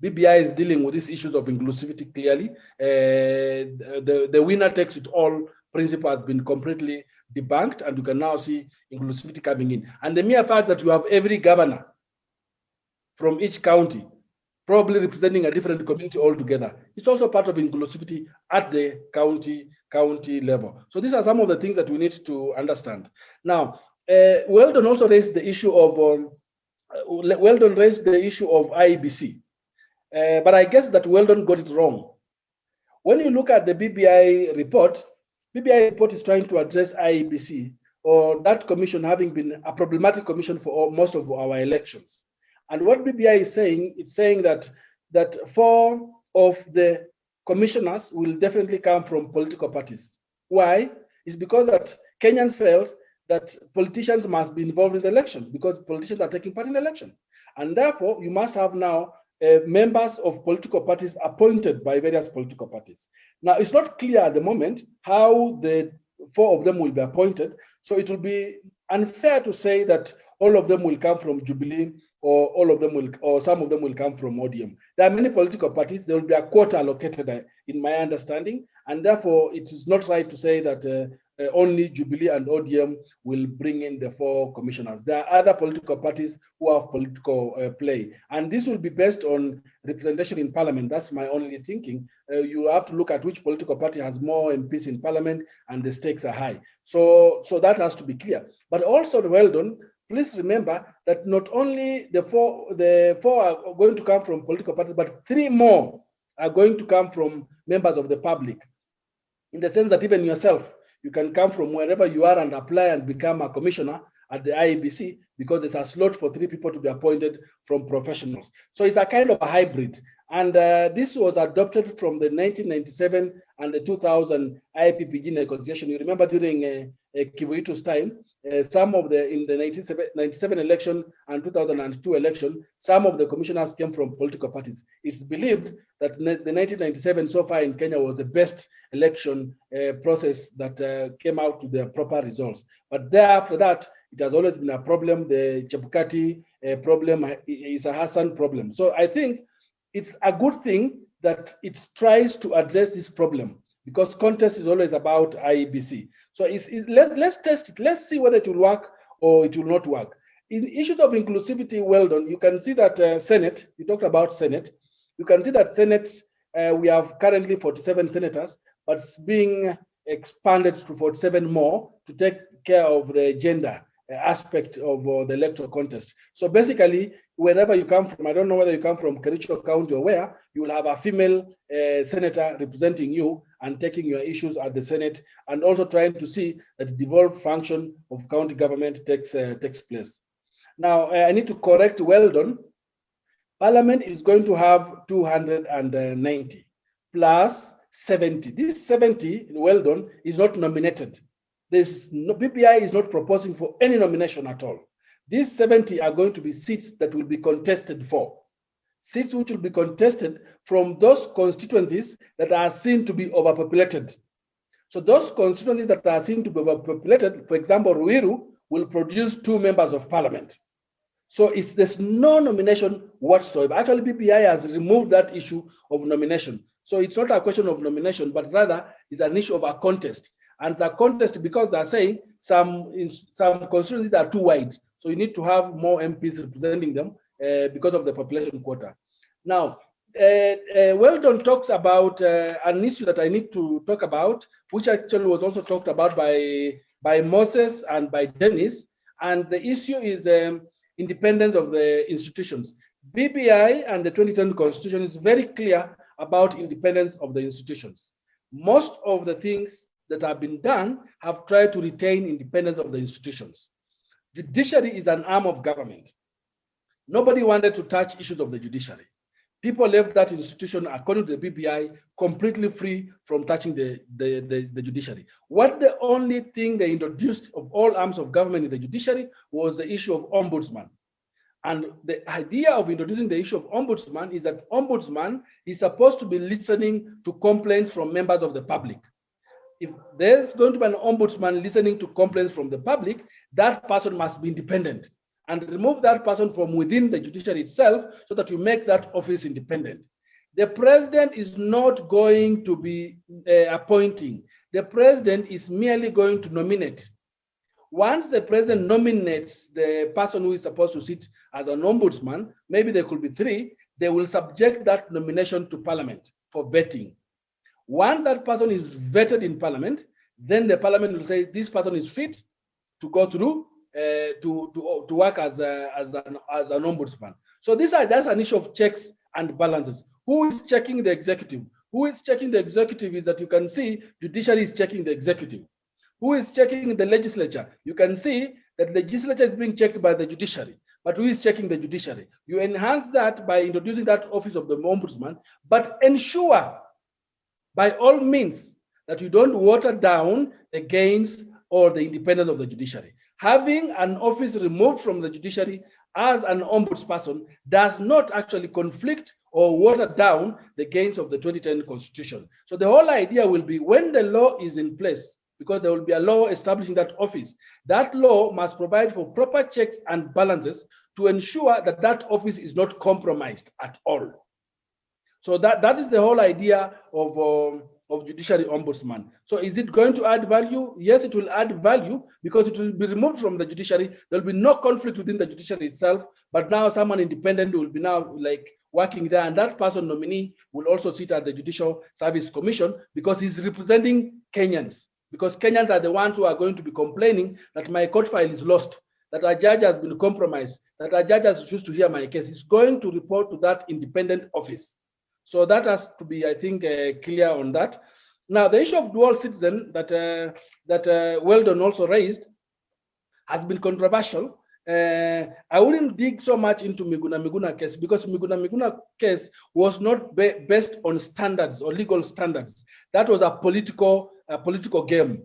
BBI is dealing with these issues of inclusivity clearly. The winner takes it all principle has been completely debunked, and you can now see inclusivity coming in. And the mere fact that you have every governor from each county probably representing a different community altogether, it's also part of inclusivity at the county level. So these are some of the things that we need to understand. Now, Weldon also raised the issue of IEBC, but I guess that Weldon got it wrong. When you look at the BBI report is trying to address IEBC, or that commission having been a problematic commission for most of our elections. And what BBI is saying, it's saying that for of the commissioners will definitely come from political parties. Why? It's because that Kenyans felt that politicians must be involved in the election because politicians are taking part in the election. And therefore, you must have now members of political parties appointed by various political parties. Now, it's not clear at the moment how the 4 of them will be appointed. So it will be unfair to say that all of them will come from Jubilee or all of them will, or some of them will come from ODM. There are many political parties. There will be a quota allocated, in my understanding, and therefore it is not right to say that only Jubilee and ODM will bring in the 4 commissioners. There are other political parties who have political play, and this will be based on representation in parliament. That's my only thinking. You have to look at which political party has more MPs in parliament and the stakes are high. So that has to be clear. But also, well done. Please remember that not only the four are going to come from political parties, but 3 more are going to come from members of the public. In the sense that even yourself, you can come from wherever you are and apply and become a commissioner at the IEBC because there's a slot for 3 people to be appointed from professionals. So it's a kind of a hybrid. And this was adopted from the 1997 and the 2000 IPPG negotiation. You remember during Kivuito's time, some of in the 1997 election and 2002 election, some of the commissioners came from political parties. It's believed that the 1997 so far in Kenya was the best election process that came out to the proper results. But thereafter that, it has always been a problem. The Chebukati problem is a Hassan problem. So I think it's a good thing that it tries to address this problem because contest is always about IEBC. So let's test it. Let's see whether it will work or it will not work. In issues of inclusivity, well done, you can see that Senate, you talked about Senate. You can see that Senate, we have currently 47 senators, but it's being expanded to 47 more to take care of the gender aspect of the electoral contest. So basically, wherever you come from, I don't know whether you come from Kericho County or where, you will have a female senator representing you and taking your issues at the Senate, and also trying to see that the devolved function of county government takes place. Now, I need to correct Weldon. Parliament is going to have 290 plus 70. This 70 in Weldon is not nominated. BBI is not proposing for any nomination at all. These 70 are going to be seats that will be contested for. Seats which will be contested from those constituencies that are seen to be overpopulated. So those constituencies that are seen to be overpopulated, for example, Ruiru will produce 2 members of parliament. So there's no nomination whatsoever. Actually, BBI has removed that issue of nomination. So it's not a question of nomination, but rather it's an issue of a contest. And the contest, because they're saying some constituencies are too wide. So you need to have more MPs representing them because of the population quota. Now, Weldon talks about an issue that I need to talk about, which actually was also talked about by Moses and by Dennis. And the issue is independence of the institutions. BBI and the 2010 Constitution is very clear about independence of the institutions. Most of the things that have been done have tried to retain independence of the institutions. Judiciary is an arm of government. Nobody wanted to touch issues of the judiciary. People left that institution, according to the BBI, completely free from touching the judiciary. What the only thing they introduced of all arms of government in the judiciary was the issue of ombudsman. And the idea of introducing the issue of ombudsman is that ombudsman is supposed to be listening to complaints from members of the public. If there's going to be an ombudsman listening to complaints from the public, that person must be independent, and remove that person from within the judiciary itself so that you make that office independent. The president is not going to be appointing. The president is merely going to nominate. Once the president nominates the person who is supposed to sit as an ombudsman, maybe there could be 3, they will subject that nomination to parliament for vetting. Once that person is vetted in parliament, then the parliament will say this person is fit to go through to work as an ombudsman. So that's an issue of checks and balances. Who is checking the executive? Who is checking the executive is that you can see judiciary is checking the executive. Who is checking the legislature? You can see that legislature is being checked by the judiciary. but who is checking the judiciary? You enhance that by introducing that office of the ombudsman, but ensure by all means that you don't water down the gains or the independence of the judiciary. Having an office removed from the judiciary as an ombudsperson does not actually conflict or water down the gains of the 2010 constitution. So the whole idea will be when the law is in place, because there will be a law establishing that office, that law must provide for proper checks and balances to ensure that that office is not compromised at all. So that is the whole idea of judiciary ombudsman. So is it going to add value? Yes, it will add value because it will be removed from the judiciary. There will be no conflict within the judiciary itself, but now someone independent will be now like working there, and that person nominee will also sit at the Judicial Service Commission because he's representing Kenyans, because Kenyans are the ones who are going to be complaining that my court file is lost, that a judge has been compromised, that a judge has refused to hear my case. He's going to report to that independent office. So that has to be, I think, clear on that. Now, the issue of dual citizen that Weldon also raised has been controversial. I wouldn't dig so much into Miguna case because Miguna case was not based on standards or legal standards. That was a political game.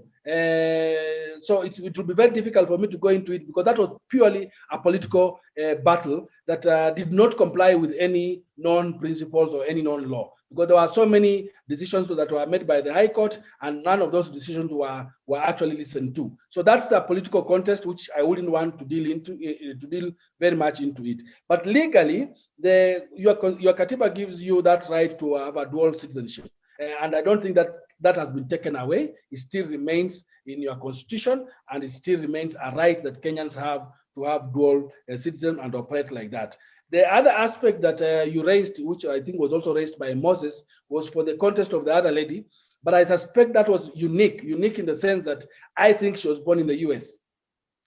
So it would be very difficult for me to go into it because that was purely a political battle that did not comply with any known principles or any known law, because there were so many decisions that were made by the High Court and none of those decisions were actually listened to. So that's the political contest which I wouldn't want to deal very much into it. But legally, your Katiba gives you that right to have a dual citizenship, and I don't think that has been taken away. It still remains in your constitution, and it still remains a right that Kenyans have to have dual citizen and operate like that. The other aspect that you raised, which I think was also raised by Moses, was for the contest of the other lady, but I suspect that was unique in the sense that I think she was born in the US,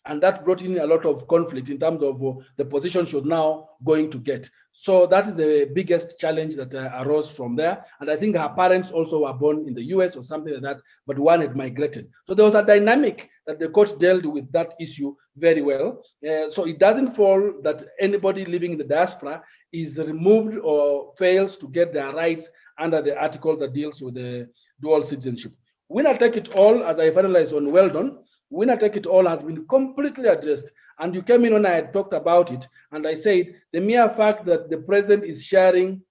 and that brought in a lot of conflict in terms of the position she was now going to get. So that is the biggest challenge that arose from there. And I think her parents also were born in the US or something like that, but one had migrated. So there was a dynamic that the court dealt with that issue very well. So it doesn't fall that anybody living in the diaspora is removed or fails to get their rights under the article that deals with the dual citizenship. Winner take it all, as I finalize on Weldon, winner take it all has been completely addressed. And you came in when I had talked about it, and I said the mere fact that the president is sharing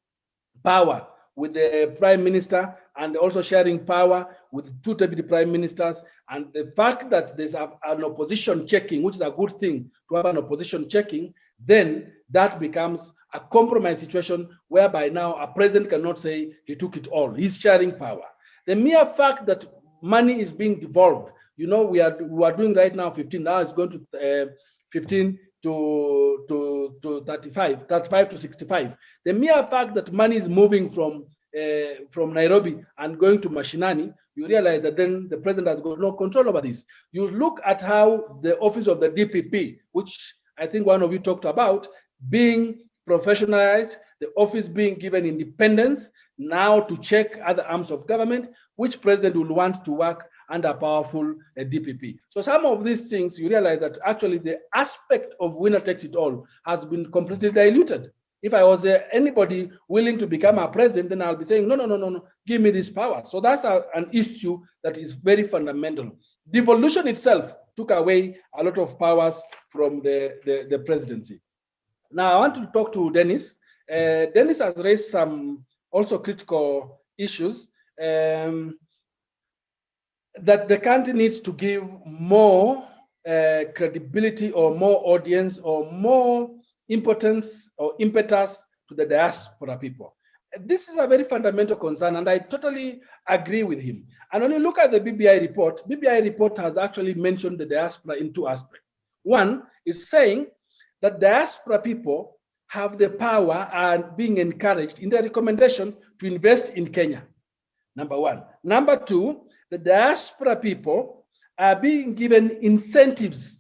power with the prime minister and also sharing power with two deputy prime ministers, and the fact that there's an opposition checking, which is a good thing to have an opposition checking, then that becomes a compromise situation whereby now a president cannot say he took it all. He's sharing power. The mere fact that money is being devolved, you know, we are doing right now 15, now it's going to 15 to 35 to 65. The mere fact that money is moving from Nairobi and going to Mashinani, you realize that then the president has got no control over this. You look at how the office of the DPP, which I think one of you talked about, being professionalized, the office being given independence now to check other arms of government, which president will want to work under a powerful DPP. So some of these things, you realize that actually the aspect of winner takes it all has been completely diluted. If I was anybody willing to become a president, then I'll be saying, no, give me this power. So that's an issue that is very fundamental. Devolution itself took away a lot of powers from the presidency. Now I want to talk to Dennis. Dennis has raised some also critical issues that the country needs to give more credibility or more audience or more importance or impetus to the diaspora people. This is a very fundamental concern, and I totally agree with him. And when you look at the BBI report has actually mentioned the diaspora in two aspects. One, it's saying that diaspora people have the power and being encouraged in their recommendation to invest in Kenya, number one. Number two, the diaspora people are being given incentives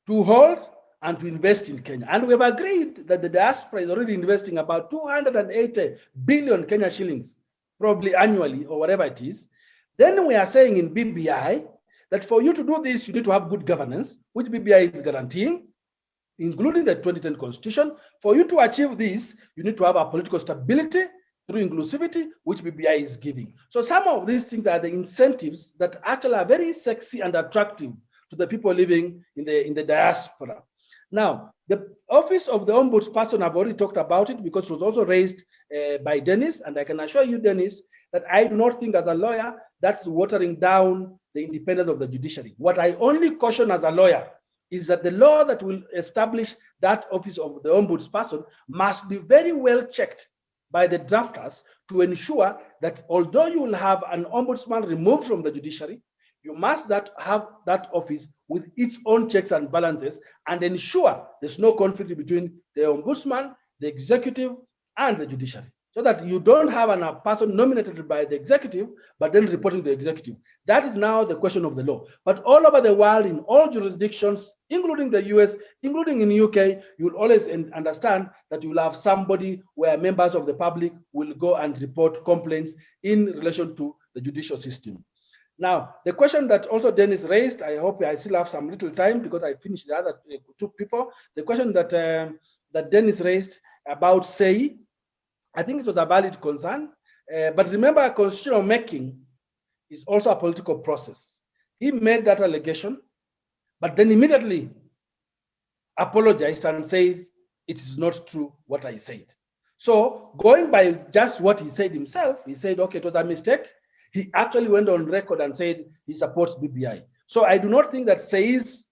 to hold and to invest in Kenya. And we've agreed that the diaspora is already investing about 280 billion Kenya shillings, probably annually or whatever it is. Then we are saying in BBI that for you to do this, you need to have good governance, which BBI is guaranteeing, including the 2010 constitution. For you to achieve this, you need to have a political stability through inclusivity, which BBI is giving. So some of these things are the incentives that actually are very sexy and attractive to the people living in the diaspora. Now, the office of the ombudsperson, I've already talked about it because it was also raised by Dennis, and I can assure you, Dennis, that I do not think as a lawyer that's watering down the independence of the judiciary. What I only caution as a lawyer is that the law that will establish that office of the ombudsperson must be very well checked by the drafters to ensure that although you will have an ombudsman removed from the judiciary, you must have that office with its own checks and balances and ensure there's no conflict between the ombudsman, the executive, and the judiciary, so that you don't have a person nominated by the executive, but then reporting to the executive. That is now the question of the law. But all over the world, in all jurisdictions, including the US, including in UK, you'll always understand that you'll have somebody where members of the public will go and report complaints in relation to the judicial system. Now, the question that also Dennis raised, I hope I still have some little time because I finished the other two people. The question that, that Dennis raised about say, I think it was a valid concern, but remember, constitutional making is also a political process. He made that allegation, but then immediately apologized and said, it is not true what I said. So going by just what he said himself, he said, okay, it was a mistake. He actually went on record and said he supports BBI. So I do not think that Say's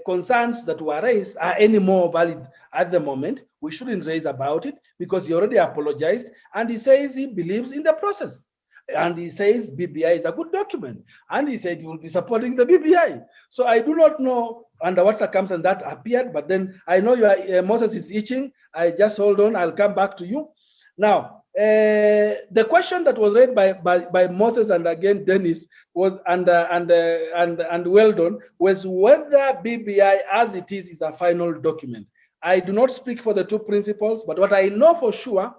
concerns that were raised are any more valid at the moment. We shouldn't raise about it because he already apologized and he says he believes in the process. And he says BBI is a good document. And he said he will be supporting the BBI. So I do not know under what circumstance that appeared, but then I know Moses is itching. I just hold on, I'll come back to you. Now, the question that was raised by Moses and again Dennis was and Weldon was whether BBI as it is a final document. I do not speak for the two principles, but what I know for sure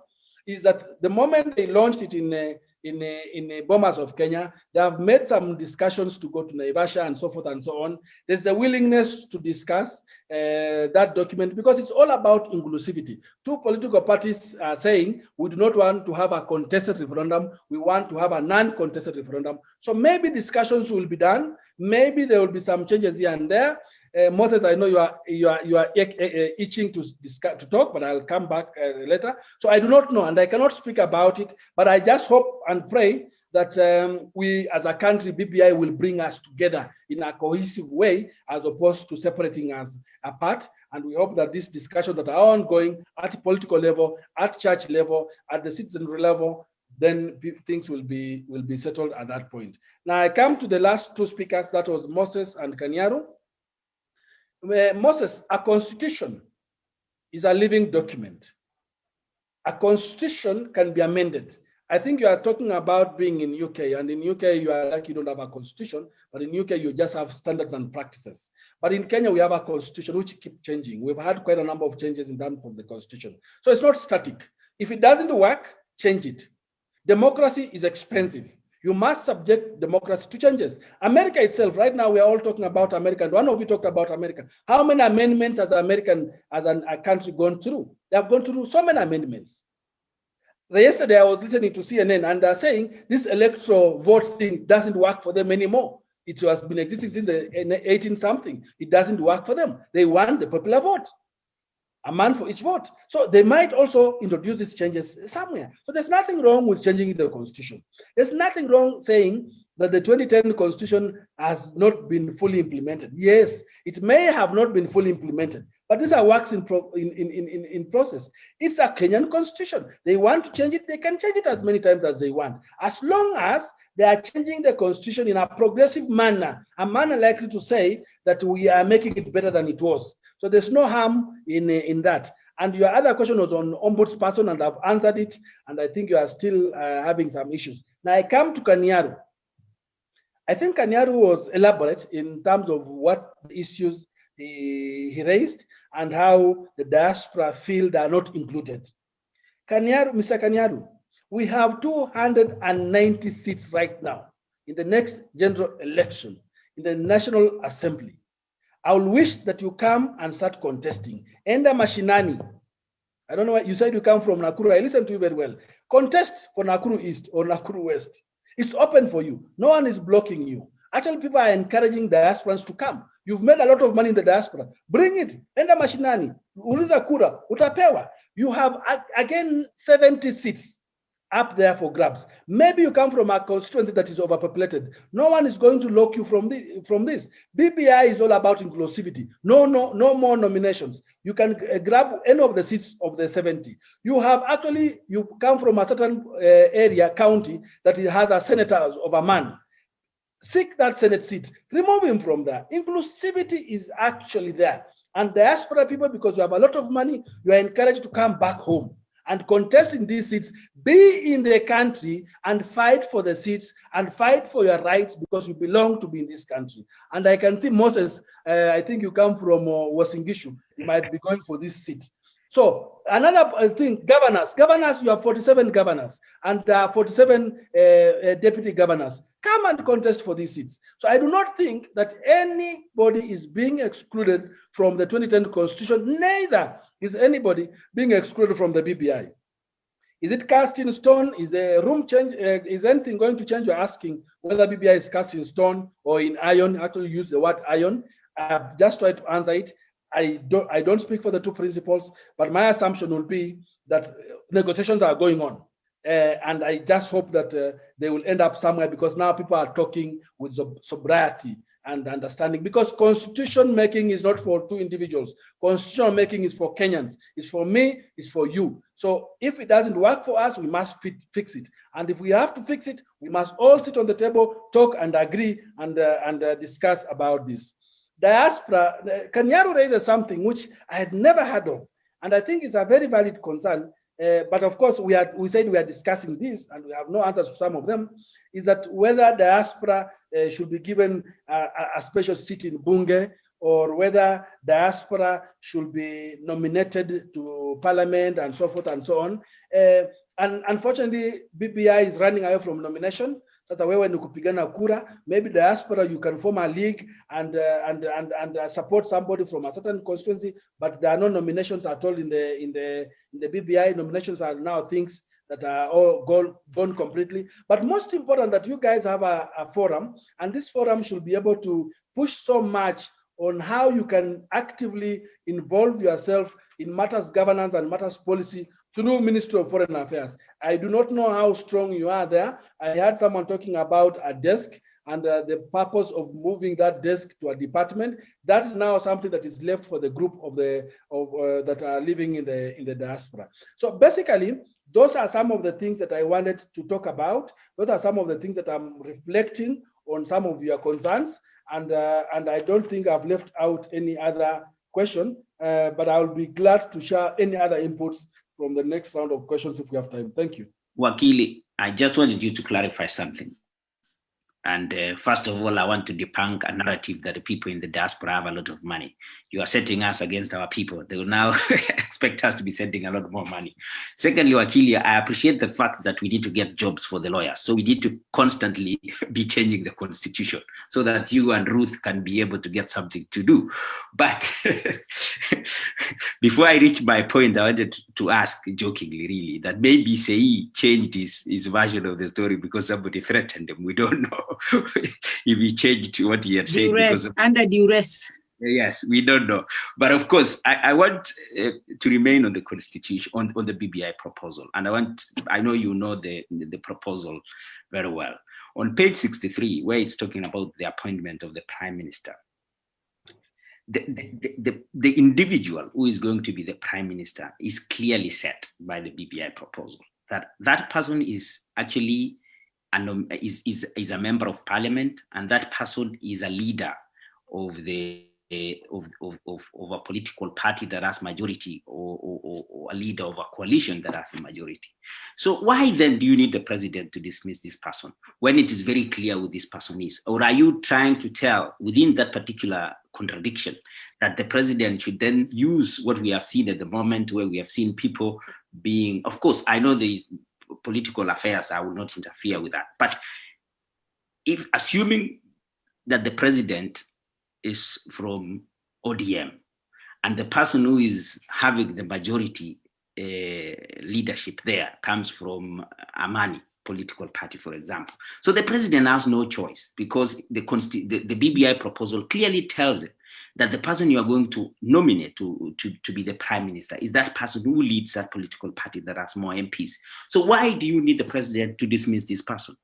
is that the moment they launched it in Bomas of Kenya, they have made some discussions to go to Naivasha and so forth and so on. There's the willingness to discuss that document because it's all about inclusivity. Two political parties are saying we do not want to have a contested referendum. We want to have a non-contested referendum. So maybe discussions will be done. Maybe there will be some changes here and there. Moses, I know you are itching to talk, but I'll come back later. So I do not know, and I cannot speak about it. But I just hope and pray that we, as a country, BBI will bring us together in a cohesive way, as opposed to separating us apart. And we hope that these discussions that are ongoing at political level, at church level, at the citizenry level, then things will be settled at that point. Now I come to the last two speakers. That was Moses and Kanyaru. Moses, a constitution is a living document. A constitution can be amended. I think you are talking about being in UK, and in UK you are like you don't have a constitution, but in UK you just have standards and practices. But in Kenya we have a constitution which keeps changing. We've had quite a number of changes in terms of the constitution. So it's not static. If it doesn't work, change it. Democracy is expensive. You must subject democracy to changes. America itself, right now we are all talking about America, and one of you talked about America. How many amendments has a country gone through? They have gone through so many amendments. Yesterday I was listening to CNN and they're saying this electoral vote thing doesn't work for them anymore. It has been existing since the 18-something. It doesn't work for them. They want the popular vote. A man for each vote. So they might also introduce these changes somewhere. So there's nothing wrong with changing the constitution. There's nothing wrong saying that the 2010 constitution has not been fully implemented. Yes, it may have not been fully implemented, but these are works in process. It's a Kenyan constitution. They want to change it, they can change it as many times as they want, as long as they are changing the constitution in a progressive manner, a manner likely to say that we are making it better than it was. So there's no harm in that. And your other question was on ombudsperson, and I've answered it, and I think you are still having some issues. Now I come to Kanyaru. I think Kanyaru was elaborate in terms of what issues he raised and how the diaspora feel they are not included. Kanyaru, Mr. Kanyaru, we have 290 seats right now in the next general election. in the National Assembly. I will wish that you come and start contesting. Enda mashinani. I don't know what you said you come from Nakuru. I listened to you very well. Contest for Nakuru East or Nakuru West. It's open for you. No one is blocking you. Actually, people are encouraging diasporans to come. You've made a lot of money in the diaspora. Bring it. Enda mashinani. Uliza kura. Utapewa. You have, again, 70 seats up there for grabs. Maybe you come from a constituency that is overpopulated. No one is going to lock you from this. BBI is all about inclusivity. No more nominations. You can grab any of the seats of the 70. You come from a certain area, county, that it has a senator of a man. Seek that Senate seat. Remove him from there. Inclusivity is actually there. And diaspora people, because you have a lot of money, you are encouraged to come back home and contest in these seats, be in the country and fight for the seats and fight for your rights because you belong to be in this country. And I can see Moses, I think you come from Wasingishu, you might be going for this seat. So another thing, governors, you have 47 governors and 47 deputy governors. Come and contest for these seats. So I do not think that anybody is being excluded from the 2010 constitution, neither is anybody being excluded from the BBI. Is it cast in stone? Is the room change? Is anything going to change? You're asking whether BBI is cast in stone or in iron. Actually use the word iron. I've just tried to answer it. I don't speak for the two principals, but my assumption will be that negotiations are going on. And I just hope that they will end up somewhere, because now people are talking with sobriety and understanding, because constitution making is not for two individuals. Constitution making is for Kenyans. It's for me, it's for you. So if it doesn't work for us, we must fix it. And if we have to fix it, we must all sit on the table, talk and agree and discuss about this. Diaspora, Kanyaru raises something which I had never heard of, and I think it's a very valid concern. But of course, we said we are discussing this, and we have no answers to some of them. Is that whether diaspora should be given a special seat in Bunge, or whether diaspora should be nominated to parliament and so forth and so on. And unfortunately, BBI is running away from nomination. Sasa wewe ni kupigana kura, maybe diaspora you can form a league and support somebody from a certain constituency, but there are no nominations at all in the BBI. Nominations are now things that are all gone completely. But most important, that you guys have a forum, and this forum should be able to push so much on how you can actively involve yourself in matters governance and matters policy through Ministry of Foreign Affairs. I do not know how strong you are there. I heard someone talking about a desk and the purpose of moving that desk to a department. That is now something that is left for the group that are living in the diaspora. So basically, those are some of the things that I wanted to talk about. Those are some of the things that I'm reflecting on some of your concerns. And I don't think I've left out any other question, but I'll be glad to share any other inputs from the next round of questions if we have time. Thank you. Wakili, I just wanted you to clarify something. And first of all, I want to debunk a narrative that the people in the diaspora have a lot of money. You are setting us against our people. They will now expect us to be sending a lot more money. Secondly, Wakili, I appreciate the fact that we need to get jobs for the lawyers. So we need to constantly be changing the constitution so that you and Ruth can be able to get something to do. But before I reach my point, I wanted to ask jokingly, really, that maybe Sei changed his version of the story because somebody threatened him. We don't know if he changed what he had said. Duress, under duress. Yes, we don't know. But of course, I want to remain on the constitution, on the BBI proposal. And I know you know the proposal very well. On page 63, where it's talking about the appointment of the prime minister, the individual who is going to be the prime minister is clearly set by the BBI proposal. That person is actually is a member of parliament, and that person is a leader of a political party that has majority, or a leader of a coalition that has a majority. So why then do you need the president to dismiss this person when it is very clear who this person is? Or are you trying to tell within that particular contradiction that the president should then use what we have seen at the moment, where we have seen people being, of course, I know there is political affairs, I will not interfere with that. But if assuming that the president is from ODM, and the person who is having the majority leadership there comes from Amani political party, for example. So the president has no choice, because the BBI proposal clearly tells it that the person you are going to nominate to be the prime minister is that person who leads that political party that has more MPs. So why do you need the president to dismiss this person?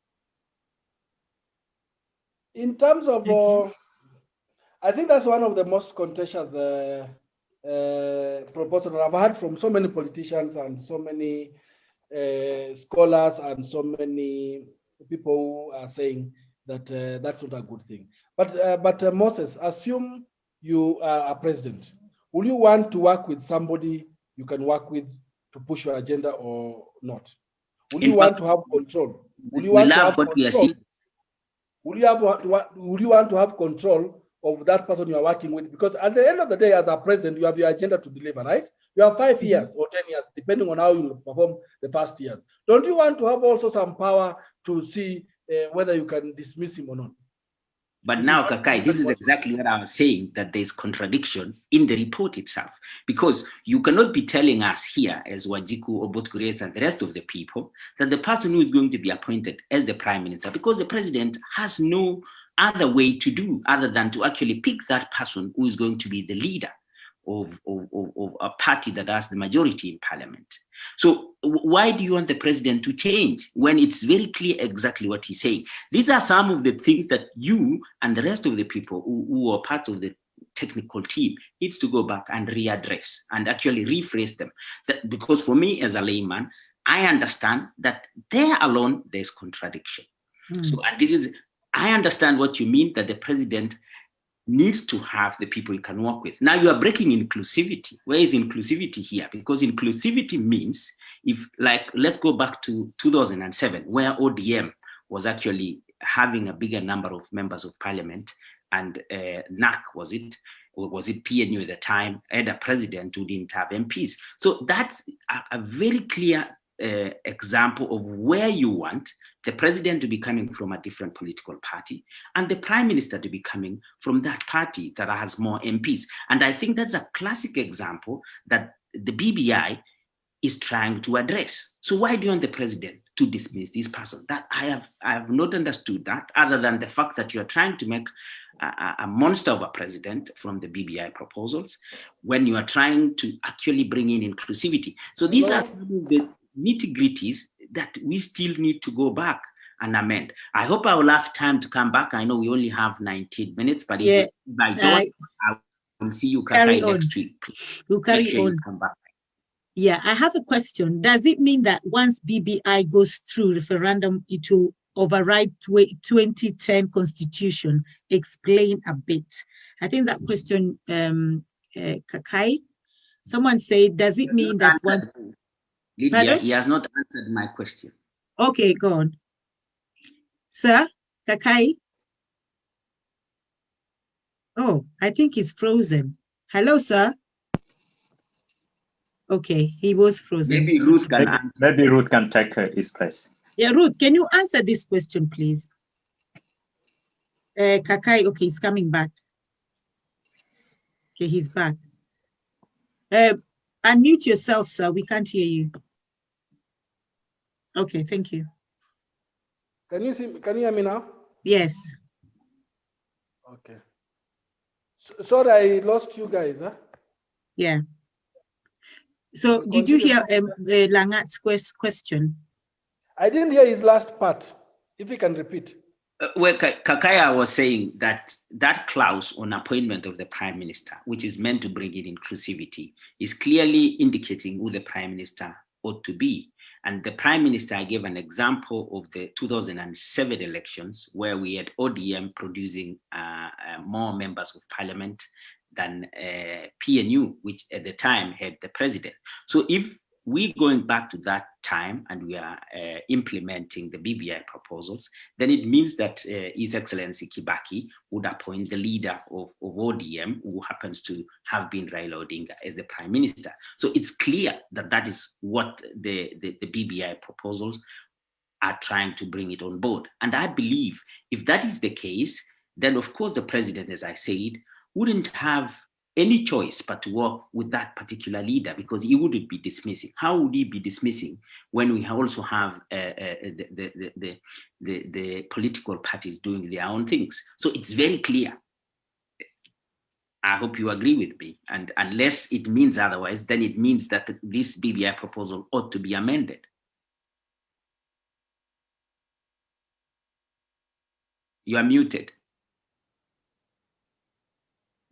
In terms of, I think that's one of the most contentious proposals I've heard from so many politicians and so many scholars and so many people who are saying that that's not a good thing. But Moses, assume you are a president. Will you want to work with somebody you can work with to push your agenda or not? Will you want to have control? Will you want to have control? Will you want to have control of that person you are working with? Because at the end of the day, as a president, you have your agenda to deliver, right? You have 5 years or 10 years, depending on how you perform the first year. Don't you want to have also some power to see whether you can dismiss him or not? But now, Kakai, this is exactly what I was saying, that there's contradiction in the report itself, because you cannot be telling us here as Wajiku, Obotgurets, and the rest of the people that the person who is going to be appointed as the prime minister, because the president has no other way to do other than to actually pick that person who is going to be the leader of a party that has the majority in parliament. So why do you want the president to change when it's very clear exactly what he's saying? These are some of the things that you and the rest of the people who are part of the technical team needs to go back and readdress and actually rephrase them. Because for me as a layman, I understand that there alone, there's contradiction. So, and this is, I understand what you mean, that the president needs to have the people he can work with. Now you are breaking inclusivity. Where is inclusivity here? Because inclusivity means, if, like, let's go back to 2007, where ODM was actually having a bigger number of members of parliament, and NAC, was it PNU at the time, had a president who didn't have MPs. So that's a very clear example of where you want the president to be coming from a different political party and the prime minister to be coming from that party that has more MPs. And I think that's a classic example that the BBI is trying to address. So why do you want the president to dismiss this person? That I have not understood that, other than the fact that you're trying to make a monster of a president from the BBI proposals when you are trying to actually bring in inclusivity. So these are the nitty-gritties that we still need to go back and amend. I hope I will have time to come back. I know we only have 19 minutes, but if I don't, I will see you next week. We'll carry on. Come back. Yeah, I have a question. Does it mean that once BBI goes through referendum, it will override 2010 constitution? Explain a bit. I think that question, Kakai, someone said, does it mean that once... Lydia, he has not answered my question. Okay, go on. Sir, Kakai? Oh, I think he's frozen. Hello, sir. Okay, he was frozen. Maybe Ruth can answer. Maybe Ruth can take his place. Yeah, Ruth, can you answer this question, please? Kakai, okay, he's coming back. Okay, he's back. Unmute yourself, sir. We can't hear you. Okay, thank you. Can you hear me now? Yes. Okay. Sorry, I lost you guys, huh? Yeah. So did you hear Langat's question? I didn't hear his last part. If you can repeat. Well, Kakaya was saying that that clause on appointment of the prime minister, which is meant to bring in inclusivity, is clearly indicating who the prime minister ought to be. And the prime minister, I gave an example of the 2007 elections, where we had ODM producing more members of parliament than PNU, which at the time had the president. So if we're going back to that time and we are implementing the BBI proposals, then it means that His Excellency Kibaki would appoint the leader of ODM, who happens to have been Raila Odinga, as the prime minister. So it's clear that that is what the BBI proposals are trying to bring it on board. And I believe if that is the case, then of course the president, as I said, wouldn't have any choice but to work with that particular leader, because he wouldn't be dismissing. How would he be dismissing when we also have the political parties doing their own things? So it's very clear. I hope you agree with me. And unless it means otherwise, then it means that this BBI proposal ought to be amended. You are muted.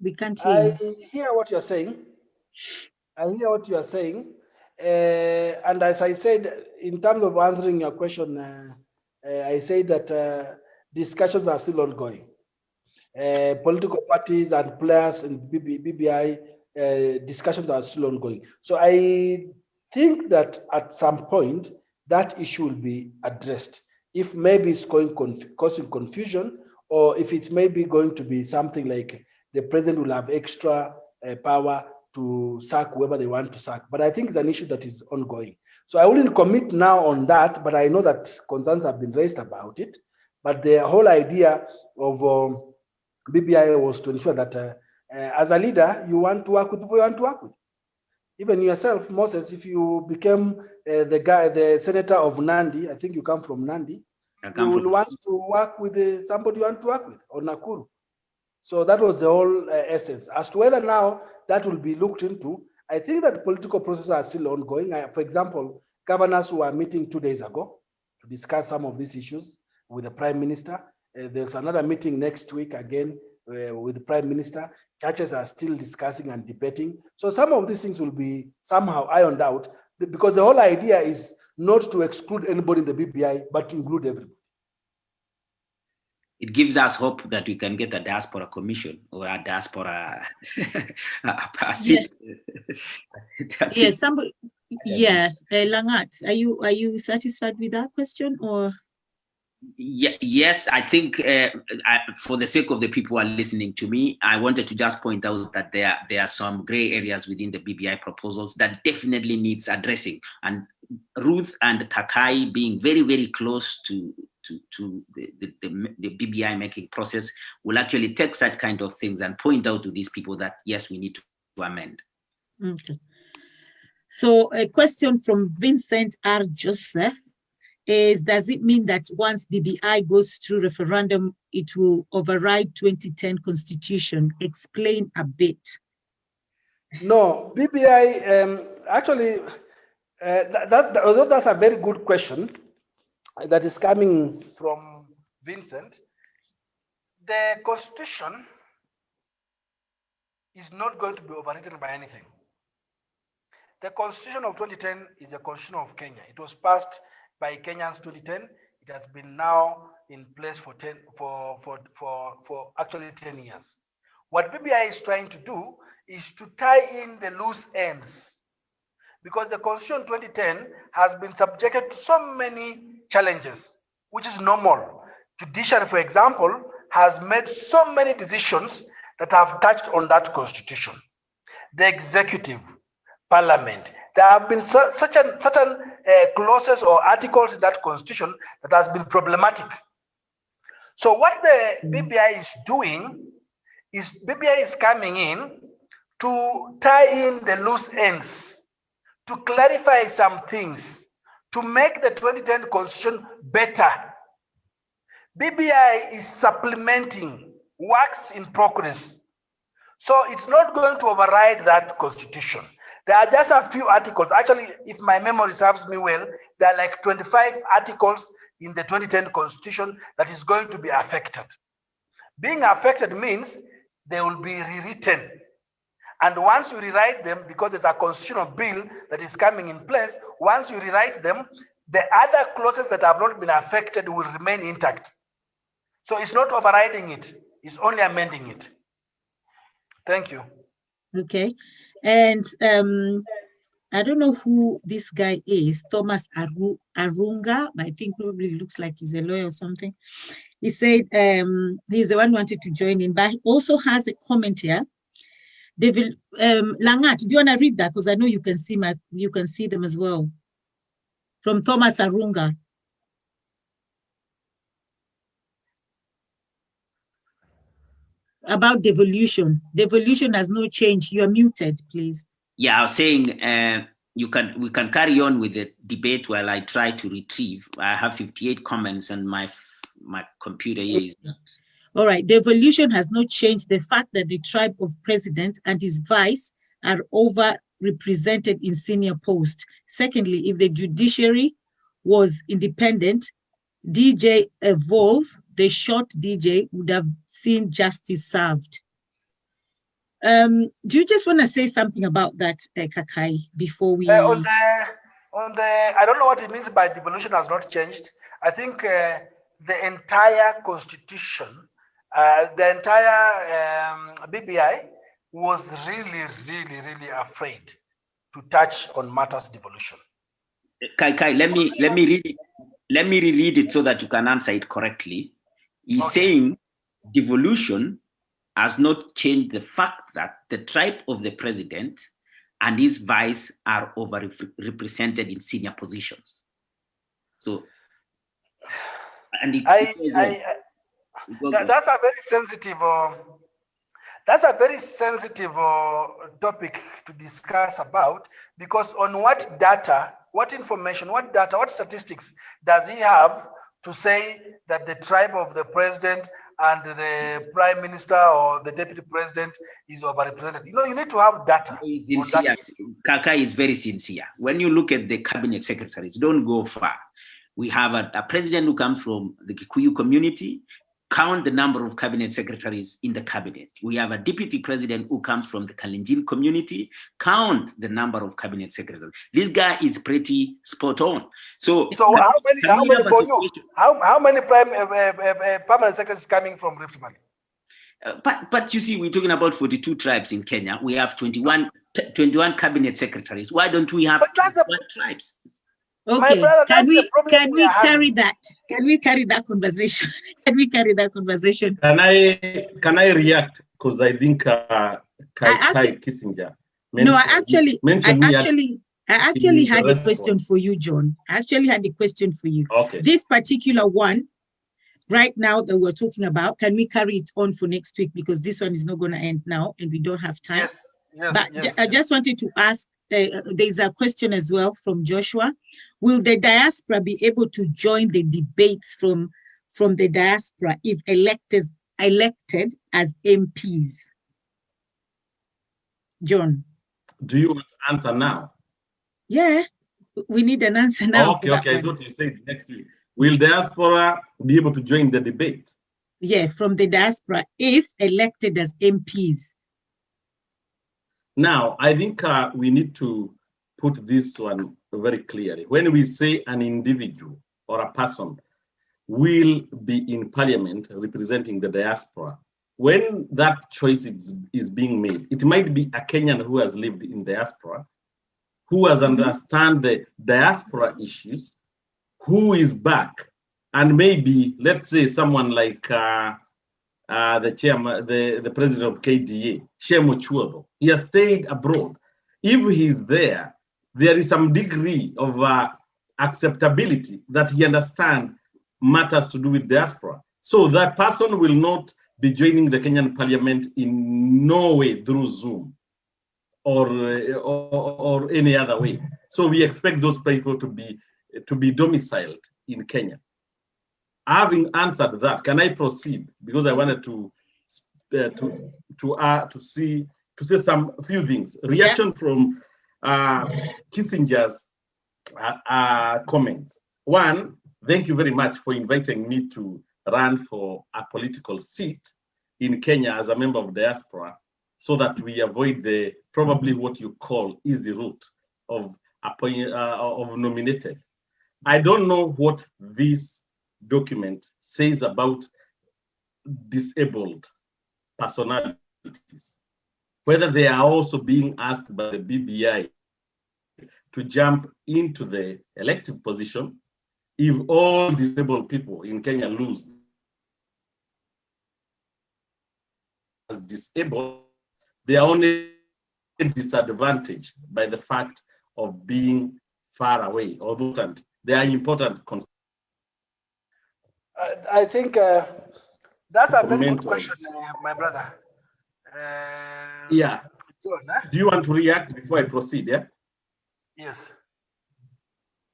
We can't hear you. I hear what you're saying. And as I said, in terms of answering your question, I say that discussions are still ongoing. Political parties and players in BBI discussions are still ongoing. So I think that at some point that issue will be addressed. If maybe it's causing confusion, or if it's maybe going to be something like the president will have extra power to sack whoever they want to sack. But I think it's an issue that is ongoing. So I wouldn't commit now on that, but I know that concerns have been raised about it. But the whole idea of BBI was to ensure that as a leader, you want to work with people you want to work with. Even yourself, Moses, if you became the senator of Nandi, I think you come from Nandi, you will want to work with somebody you want to work with, or Nakuru. So that was the whole essence. As to whether now that will be looked into, I think that political processes are still ongoing. For example, governors who are meeting 2 days ago to discuss some of these issues with the Prime Minister. There's another meeting next week again with the Prime Minister. Churches are still discussing and debating. So some of these things will be somehow ironed out, because the whole idea is not to exclude anybody in the BBI, but to include everybody. It gives us hope that we can get a diaspora commission or a diaspora seat. Yes, somebody. Yeah, Langat, are you satisfied with that question, or? Yes, I think for the sake of the people who are listening to me, I wanted to just point out that there are some gray areas within the BBI proposals that definitely needs addressing. And Ruth and Takai being very, very close to the BBI making process will actually take such kind of things and point out to these people that, yes, we need to amend. Okay. So a question from Vincent R. Joseph is, does it mean that once BBI goes through referendum, it will override 2010 constitution? Explain a bit. No, BBI, actually, although that's a very good question that is coming from Vincent, the constitution is not going to be overridden by anything. The constitution of 2010 is the constitution of Kenya. It was passed by Kenyans 2010. It has been now in place for actually 10 years. What BBI is trying to do is to tie in the loose ends, because the constitution 2010 has been subjected to so many challenges, which is normal. Judiciary, for example, has made so many decisions that have touched on that constitution. The executive, parliament, there have been certain clauses or articles in that constitution that has been problematic. So what the BBI is doing is BBI is coming in to tie in the loose ends, to clarify some things, to make the 2010 constitution better. BBI is supplementing works in progress. So it's not going to override that constitution. There are just a few articles. Actually, if my memory serves me well, there are like 25 articles in the 2010 constitution that is going to be affected. Being affected means they will be rewritten. And once you rewrite them, because there's a constitutional bill that is coming in place, once you rewrite them, the other clauses that have not been affected will remain intact. So it's not overriding it, it's only amending it. Thank you. Okay. And I don't know who this guy is, Thomas Arunga, but I think probably looks like he's a lawyer or something. He said he's the one who wanted to join in, but he also has a comment here. David Langat, do you want to read that? Because I know you can see them as well. From Thomas Arunga. about devolution. Devolution has no change. You are muted, please. Yeah, I was saying we can carry on with the debate while I try to retrieve. I have 58 comments and my computer here is not. All right, devolution has not changed the fact that the tribe of president and his vice are overrepresented in senior posts. Secondly, if the judiciary was independent, DJ Evolve, the short DJ, would have seen justice served. Do you just want to say something about that, Kakai, before we... on the, I don't know what it means by devolution has not changed. I think the entire constitution, the entire BBI was really afraid to touch on matters devolution. Kai, let me read it. Let me reread it so that you can answer it correctly. He's saying devolution has not changed the fact that the tribe of the president and his vice are overrepresented in senior positions. So, and that's a very sensitive. That's a very sensitive topic to discuss about, because on what data, what information, what data, what statistics does he have to say that the tribe of the president and the prime minister or the deputy president is overrepresented? You know, you need to have data. Kaka is very sincere. When you look at the cabinet secretaries, don't go far. We have a president who comes from the Kikuyu community. Count the number of cabinet secretaries in the cabinet. We have a deputy president who comes from the Kalenjin community. Count the number of cabinet secretaries. This guy is pretty spot on. So how many for you? How many permanent secretaries coming from Rift Valley? But you see, we're talking about 42 tribes in Kenya. We have 21 cabinet secretaries. Why don't we have 21 tribes? Okay, can we carry that? Can we carry that conversation? Can we carry that conversation? Can I react? Because I think Kai Kissinger. No, I actually had a question for you, John. I actually had a question for you. Okay. This particular one, right now that we're talking about, can we carry it on for next week? Because this one is not going to end now and we don't have time. Yes, I just wanted to ask, there's a question as well from Joshua. Will the diaspora be able to join the debates from the diaspora if elected as MPs? John. Do you want to answer now? Yeah, we need an answer now. Okay. I thought you said next week. Will diaspora be able to join the debate? Yeah, from the diaspora if elected as MPs. Now, I think we need to put this one very clearly. When we say an individual or a person will be in parliament representing the diaspora, when that choice is being made, it might be a Kenyan who has lived in diaspora, who has understand the diaspora issues, who is back, and maybe, let's say, someone like the chairman, the president of KDA, Shemo Chuodo. He has stayed abroad. If he's there is some degree of acceptability that he understands matters to do with diaspora. So that person will not be joining the Kenyan parliament in no way through Zoom or any other way. So we expect those people to be domiciled in Kenya. Having answered that, can I proceed? Because I wanted to say some few things. Reaction from Kissinger's comments. One, thank you very much for inviting me to run for a political seat in Kenya as a member of diaspora, so that we avoid the probably what you call easy route of nominated. I don't know what this document says about disabled personalities, whether they are also being asked by the BBI to jump into the elective position if all disabled people in Kenya lose as disabled. They are only disadvantaged by the fact of being far away, although they are important concerns. I think That's a very comment good on. question, my brother. Yeah. John, huh? Do you want to react before I proceed? Yeah. Yes.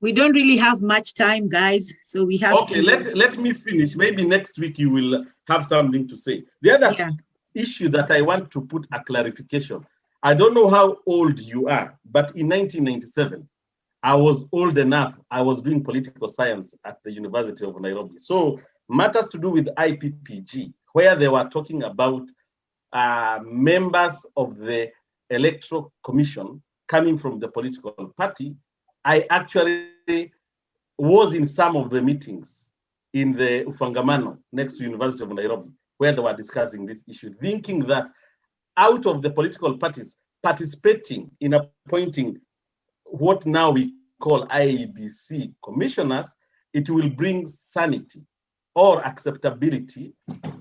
We don't really have much time, guys, so we have Okay, to. let me finish. Maybe next week you will have something to say. The other issue that I want to put a clarification. I don't know how old you are, but in 1997, I was old enough. I was doing political science at the University of Nairobi. So matters to do with IPPG, where they were talking about members of the Electoral Commission coming from the political party, I actually was in some of the meetings in the Ufangamano next to University of Nairobi, where they were discussing this issue, thinking that out of the political parties participating in appointing what now we call IEBC commissioners, it will bring sanity or acceptability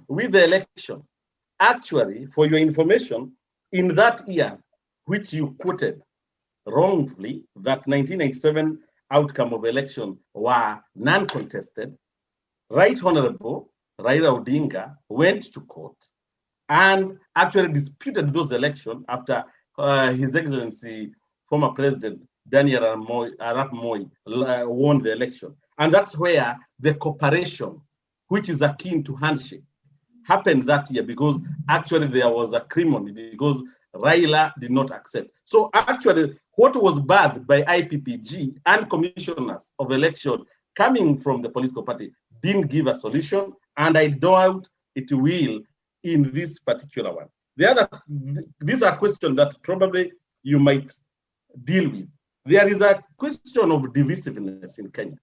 with the election. Actually, for your information, in that year, which you quoted wrongfully, that 1997 outcome of election were non-contested, Right Honorable Raila Odinga went to court and actually disputed those elections after His Excellency, former President Daniel Arap Moi won the election. And that's where the cooperation, which is akin to handshake, happened that year, because actually there was acrimony because Raila did not accept. So actually what was birthed by IPPG and commissioners of election coming from the political party didn't give a solution, and I doubt it will in this particular one. These are questions that probably you might deal with. There is a question of divisiveness in Kenya.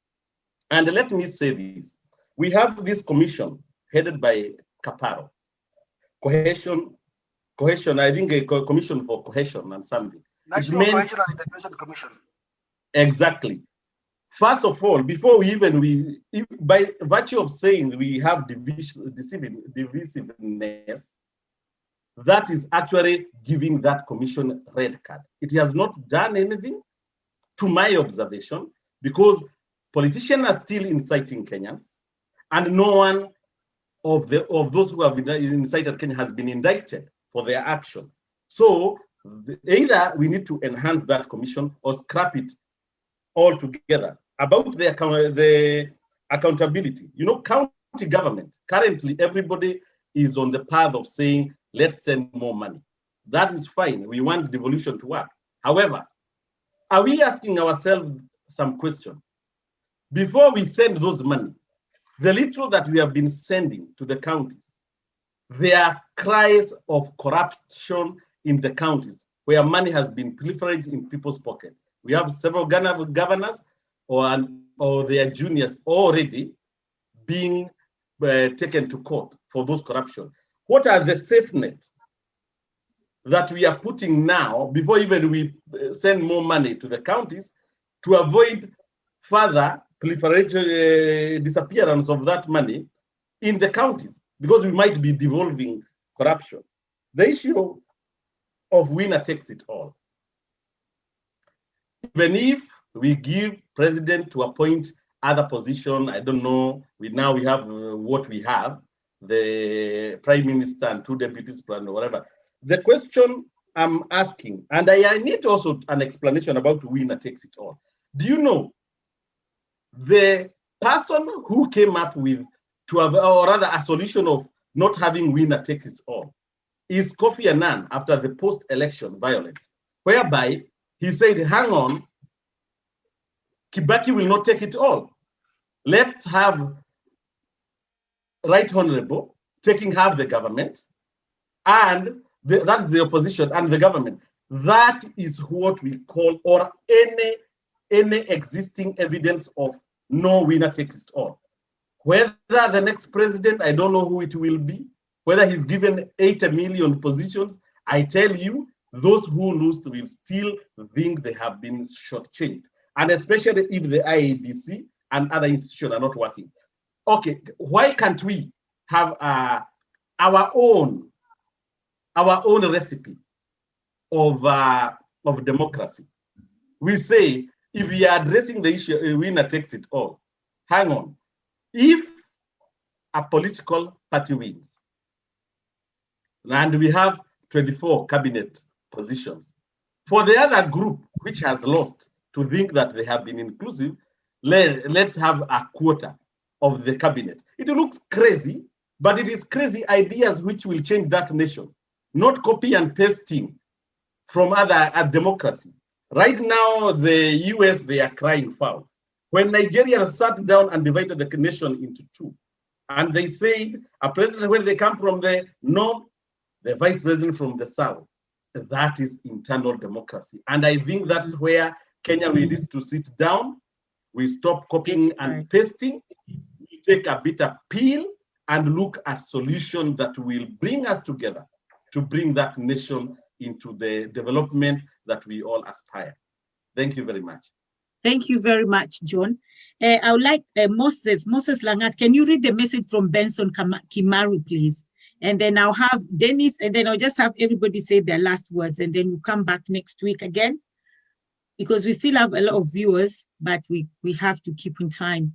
And let me say this. We have this commission headed by Kaparo, cohesion, I think a commission for cohesion and something. National Cohesion and Integration Commission. Exactly. First of all, before by virtue of saying we have divisiveness, that is actually giving that commission red card. It has not done anything, to my observation, because politicians are still inciting Kenyans, and no one of those who have incited Kenya has been indicted for their action. So either we need to enhance that commission or scrap it altogether. About the accountability, you know, county government, currently everybody is on the path of saying, let's send more money. That is fine. We want devolution to work. However, are we asking ourselves some question? Before we send those money, the little that we have been sending to the counties, there are cries of corruption in the counties where money has been proliferated in people's pocket. We have several governors or their juniors already being taken to court for those corruption. What are the safe net that we are putting now before even we send more money to the counties to avoid further proliferation, disappearance of that money in the counties, because we might be devolving corruption? The issue of winner takes it all. Even if we give president to appoint other position, I don't know, we have what we have, the prime minister and 2 deputies plan or whatever. The question I'm asking, and I need also an explanation about winner takes it all. Do you know the person who came up with or rather a solution of not having winner takes it all is Kofi Annan after the post-election violence, whereby he said, hang on, Kibaki will not take it all. Let's have Right Honorable taking half the government, and that's the opposition and the government. That is what we call, or any existing evidence of no winner takes it all. Whether the next president, I don't know who it will be, whether he's given 80 million positions, I tell you, those who lose will still think they have been shortchanged. And especially if the IEBC and other institutions are not working. Okay, why can't we have our own recipe of democracy? We say, if we are addressing the issue, winner takes it all. Hang on. If a political party wins, and we have 24 cabinet positions. For the other group, which has lost, to think that they have been inclusive, let's have a quarter of the cabinet. It looks crazy, but it is crazy ideas which will change that nation, not copy and pasting from other democracy. Right now, the US, they are crying foul. When Nigeria sat down and divided the nation into two, and they said a president, when they come from the north, the vice president from the south, that is internal democracy. And I think that's where Kenya needs to sit down. We stop copying and pasting. We take a bitter pill and look at solutions that will bring us together to bring that nation into the development that we all aspire. Thank you very much. Thank you very much, John. I would like Moses Langat, can you read the message from Benson Kimaru, please? And then I'll have Dennis, and then I'll just have everybody say their last words, and then we'll come back next week again, because we still have a lot of viewers, but we have to keep in time.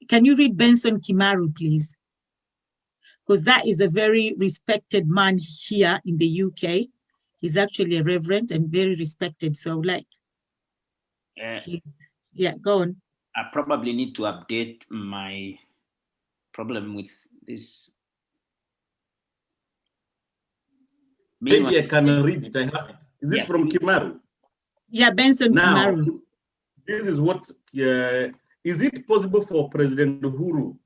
Can you read Benson Kimaru, please? Because that is a very respected man here in the UK. He's actually a reverend and very respected. So like, yeah, go on. I probably need to update my problem with this. Maybe I can read it. I have it. Is it from Kimaru? Yeah, Benson Kimaru. This is what, is it possible for President Uhuru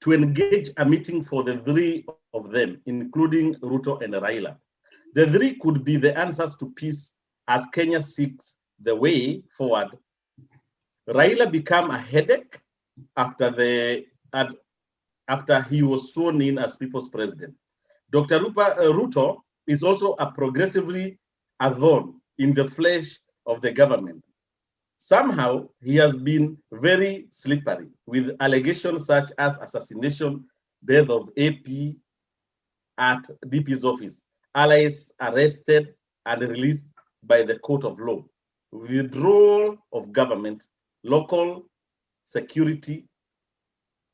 to engage a meeting for the three of them, including Ruto and Raila? The three could be the answers to peace as Kenya seeks the way forward. Raila became a headache after he was sworn in as people's president. Dr. Ruto is also a progressively a thorn in the flesh of the government. Somehow, he has been very slippery with allegations such as assassination, death of AP at DP's office, allies arrested and released by the court of law, withdrawal of government, local security,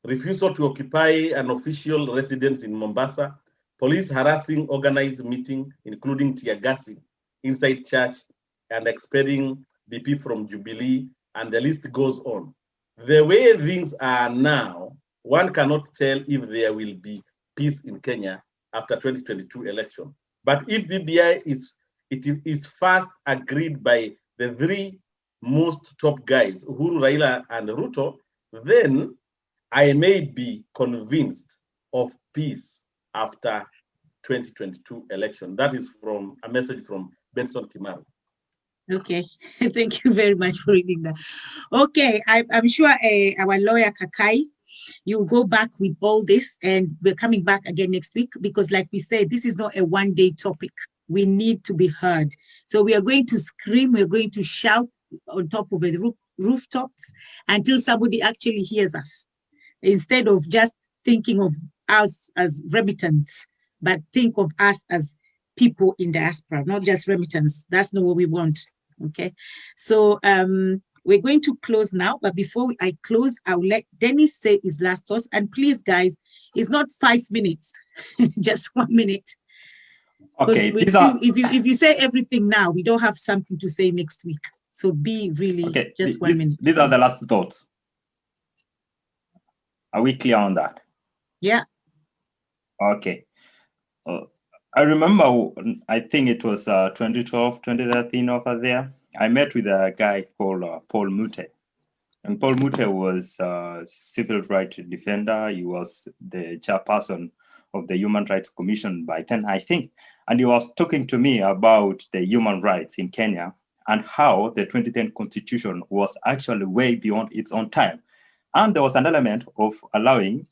refusal to occupy an official residence in Mombasa, police harassing organized meeting, including tear gassing inside church and expelling DP from Jubilee, and the list goes on. The way things are now, one cannot tell if there will be peace in Kenya after 2022 election. But if BBI is first agreed by the three most top guys, Uhuru, Raila, and Ruto, then I may be convinced of peace after 2022 election. That is from a message from Benson Kimaru. Okay, thank you very much for reading that. Okay, I'm sure our lawyer Kakai, you'll go back with all this, and we're coming back again next week, because like we said, this is not a one-day topic. We need to be heard. So we are going to scream, we're going to shout on top of the rooftops until somebody actually hears us, instead of just thinking of us as remittance, but think of us as people in diaspora, not just remittance. That's not what we want. Okay, so we're going to close now, but before I close, I'll let Dennis say his last thoughts. And please, guys, it's not 5 minutes, just 1 minute. Okay, if you say everything now, we don't have something to say next week. So be really just 1 minute. These are the last thoughts. Are we clear on that? Yeah. Okay. I remember, I think it was 2012, 2013 over there. I met with a guy called Paul Mute. And Paul Mute was a civil rights defender. He was the chairperson of the Human Rights Commission by then, I think. And he was talking to me about the human rights in Kenya and how the 2010 constitution was actually way beyond its own time. And there was an element of allowing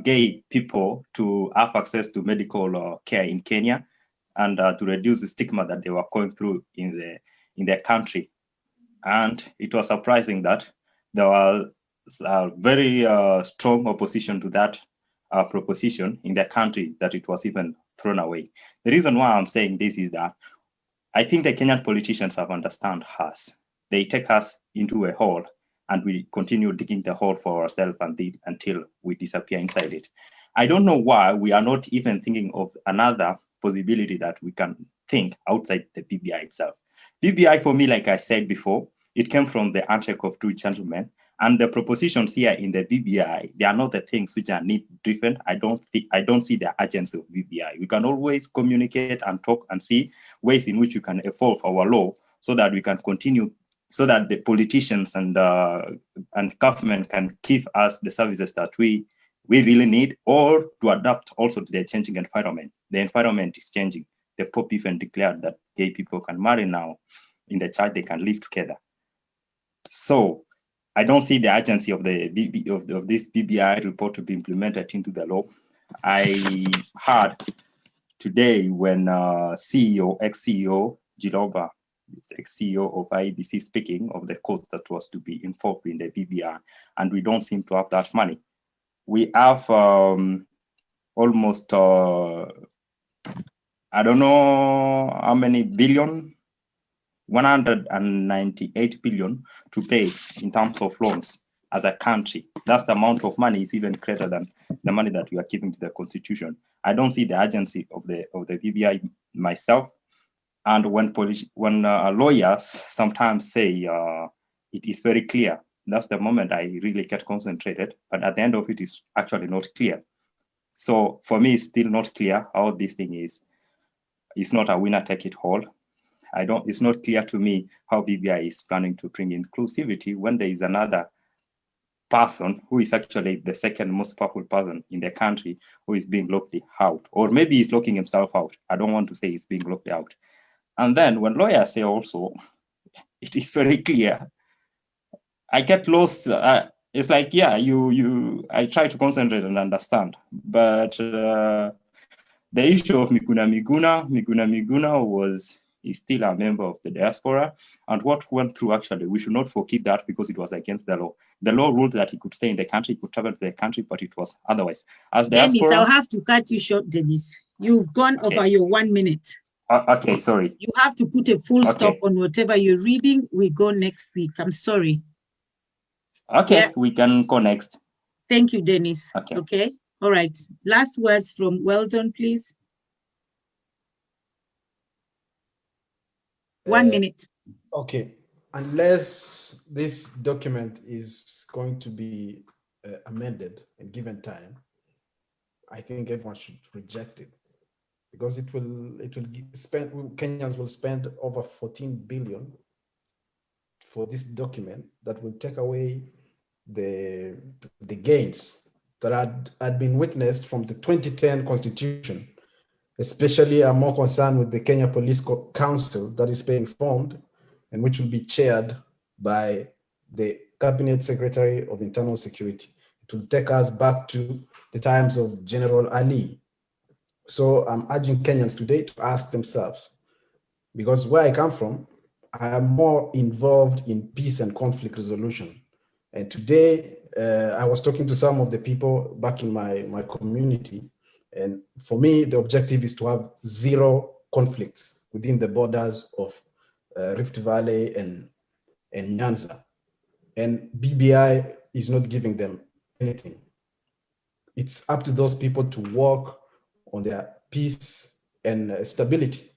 gay people to have access to medical care in Kenya, and to reduce the stigma that they were going through in their country. And it was surprising that there was a very strong opposition to that proposition in their country, that it was even thrown away. The reason why I'm saying this is that I think the Kenyan politicians have understood us. They take us into a hole and we continue digging the hole for ourselves until we disappear inside it. I don't know why we are not even thinking of another possibility that we can think outside the BBI itself. BBI, for me, like I said before, it came from the handshake of two gentlemen, and the propositions here in the BBI, they are not the things which are need driven. I don't see the urgency of BBI. We can always communicate and talk and see ways in which we can evolve our law so that we can continue, so that the politicians and government can give us the services that we really need, or to adapt also to the changing environment. The environment is changing. The Pope even declared that gay people can marry now. In the church, they can live together. So I don't see the urgency of this BBI report to be implemented into the law. I heard today when ex-CEO Jiloba, ex-CEO of IEBC, speaking of the cost that was to be involved in the BBI, and we don't seem to have that money. We have almost, I don't know how many billion, 198 billion to pay in terms of loans as a country. That's the amount of money is even greater than the money that we are giving to the constitution. I don't see the urgency of the BBI myself. And when lawyers sometimes say it is very clear, that's the moment I really get concentrated. But at the end of it is actually not clear. So for me, it's still not clear how this thing is. It's not a winner take it all. It's not clear to me how BBI is planning to bring inclusivity when there is another person who is actually the second most powerful person in the country who is being locked out, or maybe he's locking himself out. I don't want to say he's being locked out. And then when lawyers say also, it is very clear. I get lost. It's like, yeah, I try to concentrate and understand, but the issue of Miguna is still a member of the diaspora, and what went through, actually, we should not forgive that because it was against the law. The law ruled that he could stay in the country, he could travel to the country, but it was otherwise. As diaspora, Dennis, I'll have to cut you short, Dennis. You've gone over your 1 minute. Okay, sorry. You have to put a full stop on whatever you're reading. We go next week. I'm sorry. Okay, we can go next. Thank you, Dennis. Okay. All right. Last words from Weldon, please. 1 minute. Okay. Unless this document is going to be amended and given time, I think everyone should reject it, because it will Kenyans will spend over 14 billion for this document that will take away the gains that had been witnessed from the 2010 constitution. Especially, I'm more concerned with the Kenya Police Council that is being formed and which will be chaired by the Cabinet Secretary of Internal Security. It will take us back to the times of General Ali. So I'm urging Kenyans today to ask themselves, because where I come from, I am more involved in peace and conflict resolution. And today, I was talking to some of the people back in my community. And for me, the objective is to have zero conflicts within the borders of Rift Valley and Nyanza. And BBI is not giving them anything. It's up to those people to work on their peace and stability.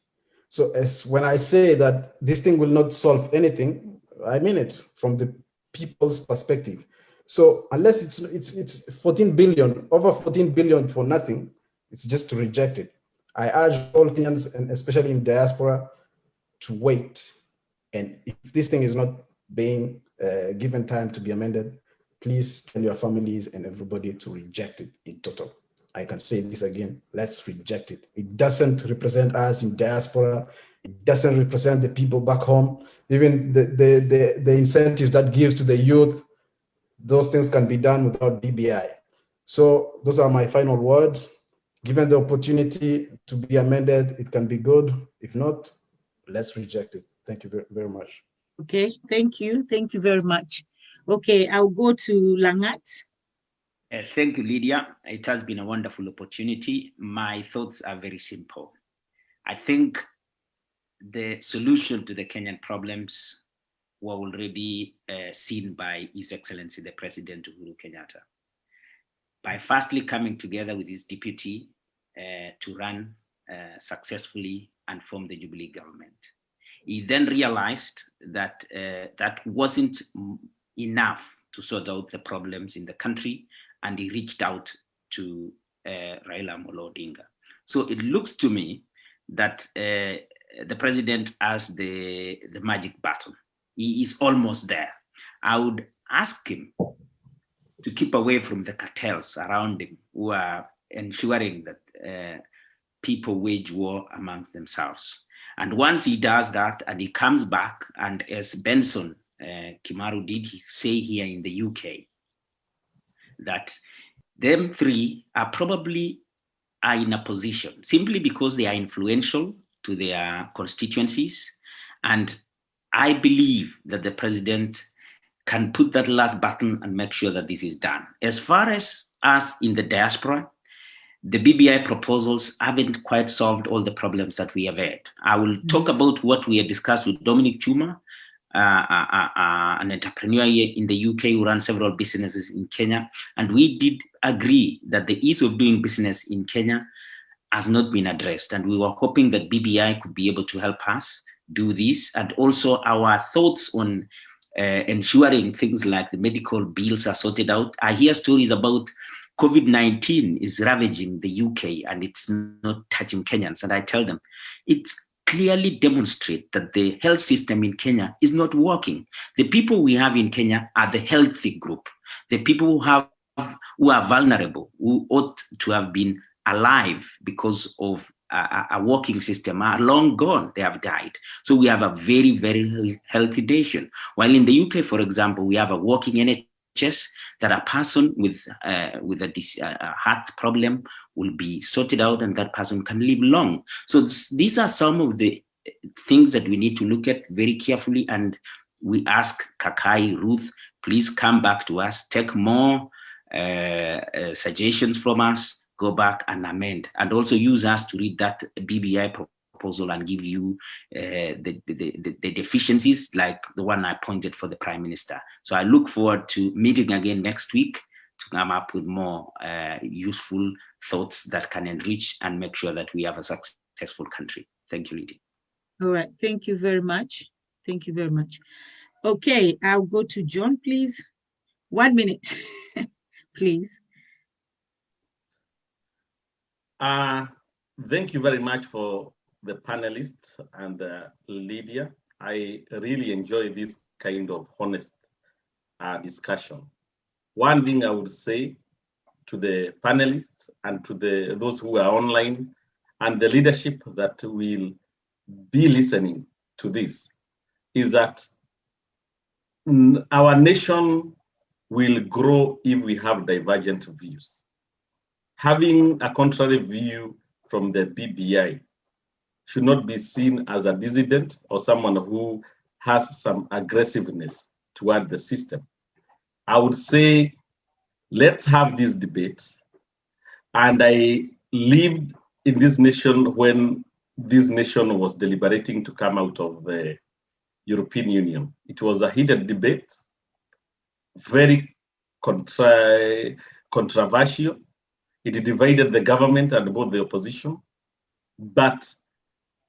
So when I say that this thing will not solve anything, I mean it from the people's perspective. So unless it's 14 billion, over 14 billion for nothing, it's just to reject it. I urge all Kenyans, and especially in diaspora, to wait. And if this thing is not being given time to be amended, please tell your families and everybody to reject it in total. I can say this again, let's reject it. It doesn't represent us in diaspora. It doesn't represent the people back home. Even the incentives that gives to the youth, those things can be done without BBI. So those are my final words. Given the opportunity to be amended, it can be good. If not, let's reject it. Thank you very much. Okay, thank you. Thank you very much. Okay, I'll go to Langat. Thank you, Lydia. It has been a wonderful opportunity. My thoughts are very simple. I think the solution to the Kenyan problems were already seen by His Excellency the President Uhuru Kenyatta. By firstly coming together with his deputy to run successfully and form the Jubilee government. He then realized that that wasn't enough to sort out the problems in the country, and he reached out to Raila Amolo Odinga. So it looks to me that the president has the magic button. He is almost there. I would ask him to keep away from the cartels around him who are ensuring that people wage war amongst themselves. And once he does that and he comes back, and as Benson Kimaru did say here in the UK, that them three are probably in a position simply because they are influential to their constituencies. And I believe that the president can put that last button and make sure that this is done. As far as us in the diaspora, the BBI proposals haven't quite solved all the problems that we have had. I will talk about what we had discussed with Dominic Chuma, an entrepreneur here in the UK who runs several businesses in Kenya. And we did agree that the ease of doing business in Kenya has not been addressed. And we were hoping that BBI could be able to help us do this. And also our thoughts on ensuring things like the medical bills are sorted out. I hear stories about COVID-19 is ravaging the UK and it's not touching Kenyans. And I tell them, it's clearly demonstrate that the health system in Kenya is not working. The people we have in Kenya are the healthy group. The people who are vulnerable, who ought to have been alive because of a working system are long gone. They have died. So we have a very, very healthy nation. While in the UK, for example, we have a working NHS that a person with a heart problem will be sorted out and that person can live long. So these are some of the things that we need to look at very carefully. And we ask Kakai, Ruth, please come back to us, take more suggestions from us, go back and amend, and also use us to read that BBI proposal and give you the deficiencies like the one I pointed for the Prime Minister. So I look forward to meeting again next week to come up with more useful thoughts that can enrich and make sure that we have a successful country. Thank you, Lydia. All right, thank you very much. Thank you very much. Okay, I'll go to John, please. 1 minute, please. Thank you very much for the panelists and Lydia. I really enjoy this kind of honest discussion. One thing I would say to the panelists and to those who are online and the leadership that will be listening to this is that our nation will grow if we have divergent views. Having a contrary view from the BBI should not be seen as a dissident or someone who has some aggressiveness toward the system. I would say, let's have this debate. And I lived in this nation when this nation was deliberating to come out of the European Union. It was a heated debate, very controversial. It divided the government and both the opposition, but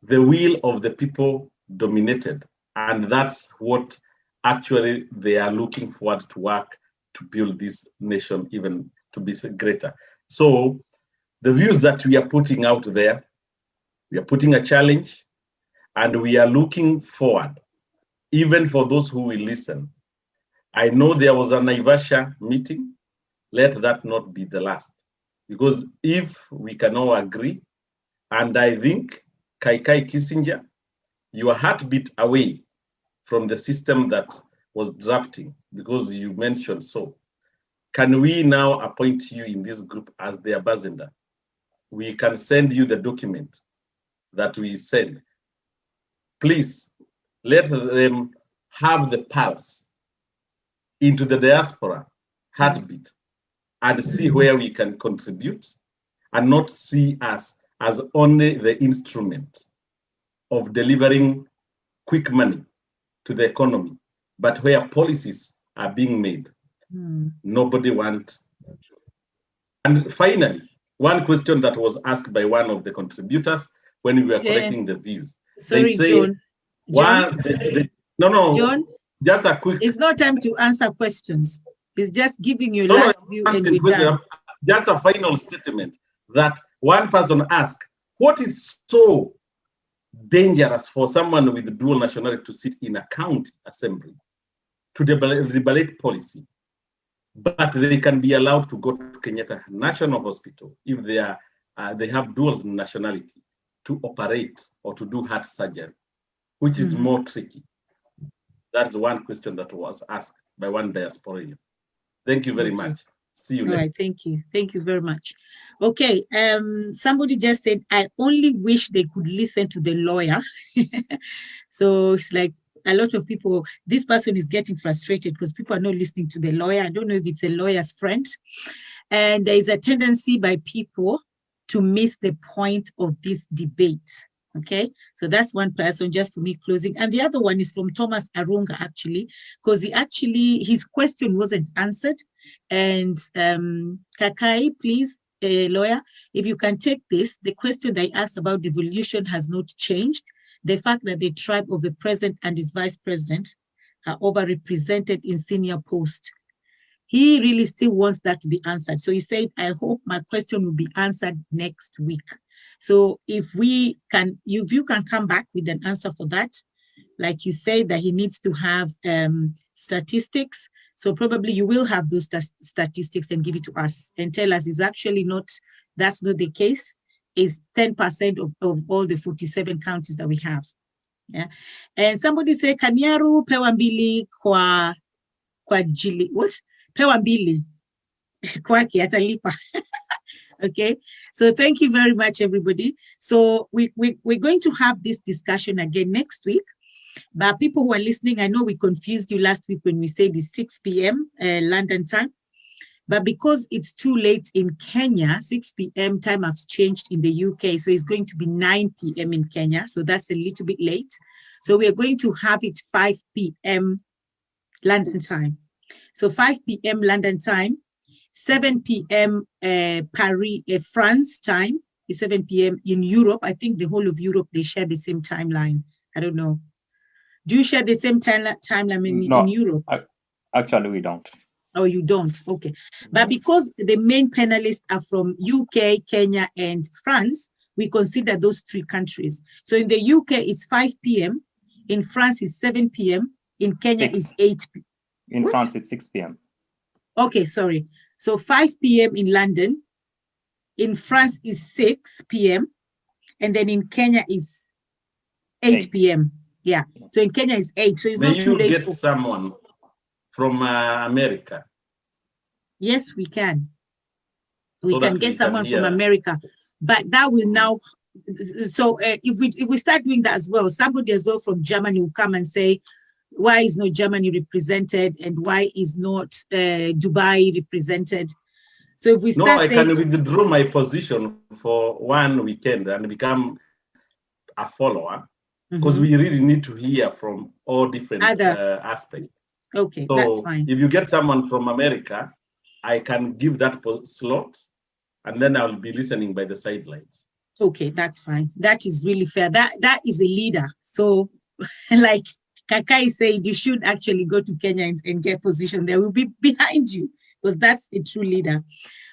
the will of the people dominated. And that's what actually they are looking forward to work to build this nation even to be greater. So the views that we are putting out there, we are putting a challenge and we are looking forward, even for those who will listen. I know there was a Naivasha meeting. Let that not be the last. Because if we can all agree, and I think, Kai Kissinger, you are heartbeat away from the system that was drafting, because you mentioned so. Can we now appoint you in this group as the ambassador? We can send you the document that we send. Please, let them have the pulse into the diaspora heartbeat and see where we can contribute and not see us as only the instrument of delivering quick money to the economy. but where policies are being made, nobody wants. And finally, one question that was asked by one of the contributors when we were collecting the views. Sorry, they say, John. No, John, just a quick. It's not time to answer questions. It's just giving you last view and we're done. Just a final statement that one person asked, what is so dangerous for someone with dual nationality to sit in a county assembly to debate policy, but they can be allowed to go to Kenyatta National Hospital if they have dual nationality to operate or to do heart surgery, which is more tricky? That's one question that was asked by one diasporian. Thank you very much. See you later. All right, thank you. Thank you very much. Okay, somebody just said, I only wish they could listen to the lawyer. So it's like a lot of people, this person is getting frustrated because people are not listening to the lawyer. I don't know if it's a lawyer's friend. And there is a tendency by people to miss the point of this debate. Okay, so that's one person just for me closing. And the other one is from Thomas Arunga, actually, because his question wasn't answered. And Kakai, please, lawyer, if you can take this, the question they asked about devolution has not changed. The fact that the tribe of the president and his vice president are overrepresented in senior posts. He really still wants that to be answered. So he said, I hope my question will be answered next week. So if you can come back with an answer for that, like you said, that he needs to have statistics. So probably you will have those statistics and give it to us and tell us it's actually not, that's not the case. It's 10% of all the 47 counties that we have. Yeah. And somebody say, Kanyaru pewambili kwa jili, what? Pewambili kwa kiatalipa. Okay, so thank you very much, everybody. So we're going to have this discussion again next week. But people who are listening, I know we confused you last week when we said it's 6 p.m. London time. But because it's too late in Kenya, 6 p.m. time has changed in the UK. So it's going to be 9 p.m. in Kenya. So that's a little bit late. So we are going to have it 5 p.m. London time. So 5 p.m. London time. 7 p.m. Paris, France time is 7 p.m. in Europe. I think the whole of Europe, they share the same timeline. I don't know. Do you share the same timeline in Europe? Actually, we don't. Oh, you don't? Okay. But because the main panelists are from UK, Kenya, and France, we consider those three countries. So in the UK, it's 5 p.m. In France, it's 7 p.m. In Kenya, it's 8 p.m. In France, it's 6 p.m. Okay, sorry. So 5 p.m. in London, in France is 6 p.m. and then in Kenya is 8 p.m. Yeah, so in Kenya is 8, so it's not too late. May you get someone from America? Yes, we can. We can get someone from America, but that will now. So if we start doing that as well, somebody as well from Germany will come and say, why is not Germany represented and why is not Dubai represented? So if we start I can withdraw my position for one weekend and become a follower because we really need to hear from all different aspects. Okay, so that's fine. If you get someone from America, I can give that slot and then I'll be listening by the sidelines. Okay, that's fine. That is really fair. That is a leader. So like Kakai said, you should actually go to Kenya and get position. They will be behind you because that's a true leader.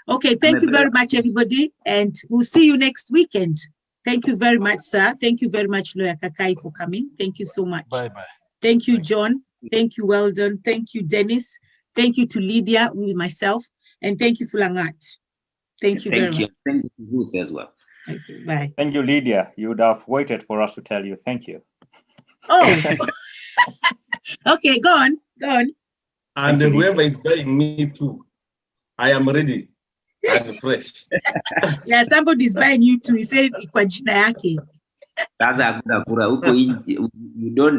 Okay, thank you very much, everybody. And we'll see you next weekend. Thank you very much, sir. Thank you very much, Lawyer Kakai, for coming. Thank you so much. Bye-bye. Thank you, John. Thank you, Weldon. Thank you, Dennis. Thank you to Lydia, with myself. And thank you, Fulangat. Thank you very much. Thank you to Ruth as well. Thank you. Bye. Thank you, Lydia. You would have waited for us to tell you thank you. Oh, okay, go on. And whoever is buying me too, I am ready and fresh. Yeah, somebody's buying you too. He said, kwa jina yake.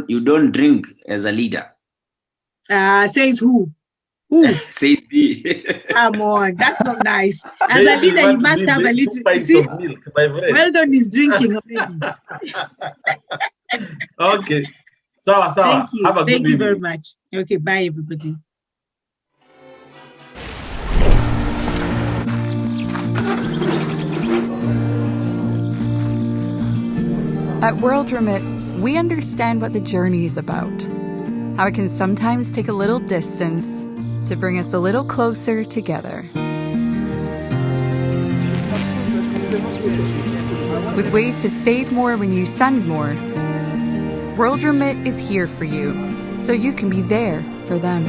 You don't drink as a leader. Says who? Who? Says me. Come on, that's not nice. As a leader, you must have a little. See, Weldon is drinking already. Okay. Sawa, sawa. Thank you. Have a good Thank you very evening. much. Okay, bye everybody. At World Remit, we understand what the journey is about, how it can sometimes take a little distance to bring us a little closer together. With ways to save more when you send more, World Remit is here for you, so you can be there for them.